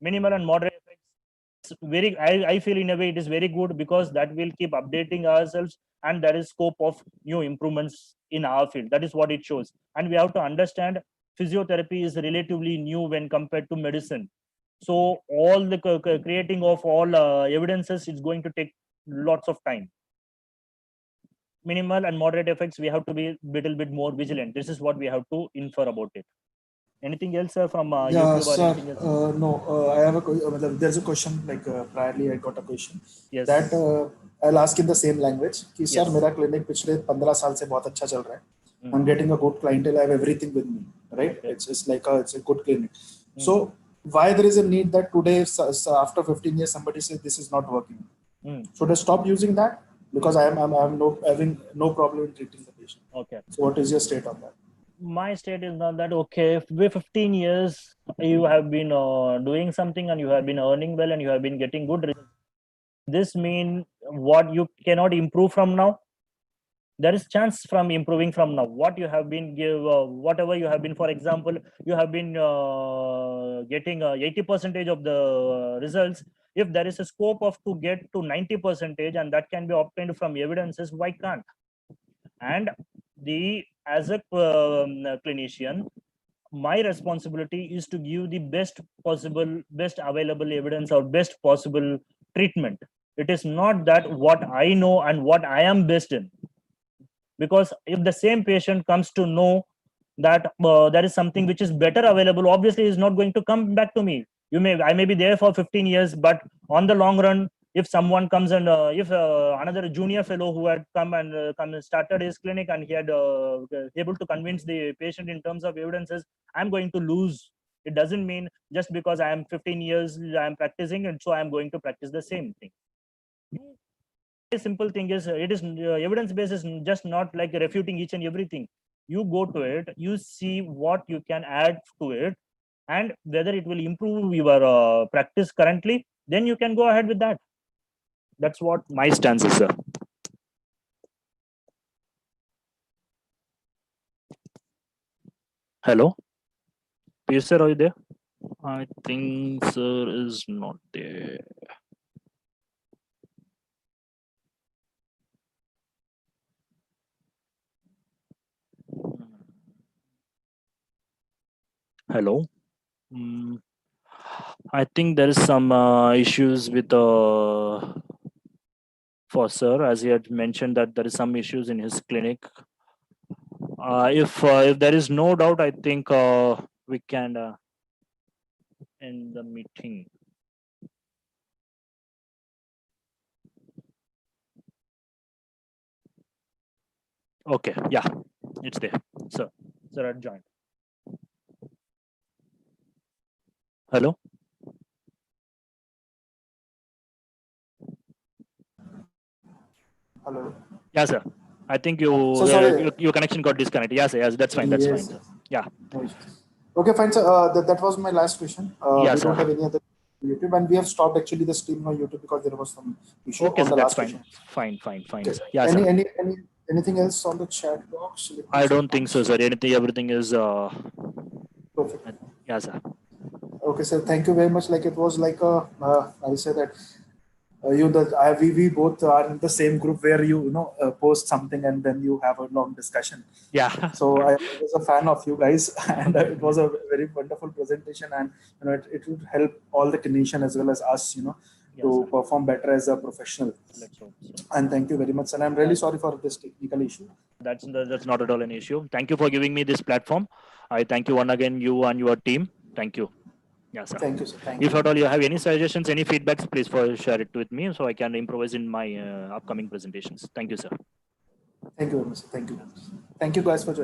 S2: Minimal and moderate effects, I feel in a way it is very good, because that will keep updating ourselves, and there is scope of new improvements in our field. That is what it shows. And we have to understand physiotherapy is relatively new when compared to medicine. So all the creating of all evidences is going to take lots of time. Minimal and moderate effects, we have to be a little bit more vigilant. This is what we have to infer about it. Anything else from YouTube or anything else?
S1: No, I have there's a question, like priorly I got a question.
S2: Yes.
S1: That I'll ask in the same language. कि sir,
S2: Yes.
S1: मेरा clinic पिछले 15 साल से बहुत अच्छा चल रहा है. I'm getting a good clientele. I have everything with me, right?
S2: Okay.
S1: It's like it's a good clinic. So why there is a need that today, after 15 years, somebody says this is not working? Should I stop using that? Because I'm having no problem in treating the patient.
S2: Okay.
S1: So what is your state on that?
S2: My state is not that okay. With 15 years, you have been doing something and you have been earning well and you have been getting good results. This means what you cannot improve from now? There is chance from improving from now. What you have been whatever you have been, for example, you have been getting 80% of the results. If there is a scope of to get to 90% and that can be obtained from evidences, why can't? And as a clinician, my responsibility is to give the best available evidence or best possible treatment. It is not that what I know and what I am best in. Because if the same patient comes to know that there is something which is better available, obviously is not going to come back to me. I may be there for 15 years, but on the long run, if someone comes and if another junior fellow who had come and started his clinic and he had able to convince the patient in terms of evidences, I'm going to lose. It doesn't mean just because I am 15 years I am practicing and so I am going to practice the same thing. The simple thing is it is evidence based is just not like refuting each and everything. You go to it, you see what you can add to it and whether it will improve your practice currently, then you can go ahead with that. That's what my stance is, sir. Hello, Pierce sir, are you there? I think sir is not there. Hello. I think there is some issues with for sir, as he had mentioned that there is some issues in his clinic. If there is no doubt, I think we can end the meeting. Okay, yeah, it's there. Sir had joined. Hello.
S1: Hello.
S2: Yeah, sir. I think your connection got disconnected. Yes, yes, that's fine. That's fine. Sir. Yeah.
S1: Okay, fine, sir. That was my last question.
S2: Yes,
S1: we don't have any other YouTube, and we have stopped actually the stream on YouTube because there was some issue
S2: okay,
S1: on the last
S2: fine.
S1: question.
S2: Fine.
S1: Okay.
S2: Yeah,
S1: Anything else on the chat box?
S2: I don't think so, sir. Everything is
S1: perfect.
S2: Yeah, sir.
S1: Okay, sir. Thank you very much. Like it was like a, I'll say that we both are in the same group where you post something and then you have a long discussion.
S2: Yeah.
S1: So I was a fan of you guys, and it was a very wonderful presentation, and it would help all the clinicians as well as us, to perform better as a professional.
S2: Let's hope so.
S1: And thank you very much. And I'm really sorry for this technical issue.
S2: That's not at all an issue. Thank you for giving me this platform. I thank you once again, you and your team. Thank you. Yeah, sir.
S1: Thank you, sir.
S2: If at all you have any suggestions, any feedbacks, please share it with me so I can improvise in my upcoming presentations. Thank you, sir.
S1: Thank you very much. Thank you. Thank you guys for joining.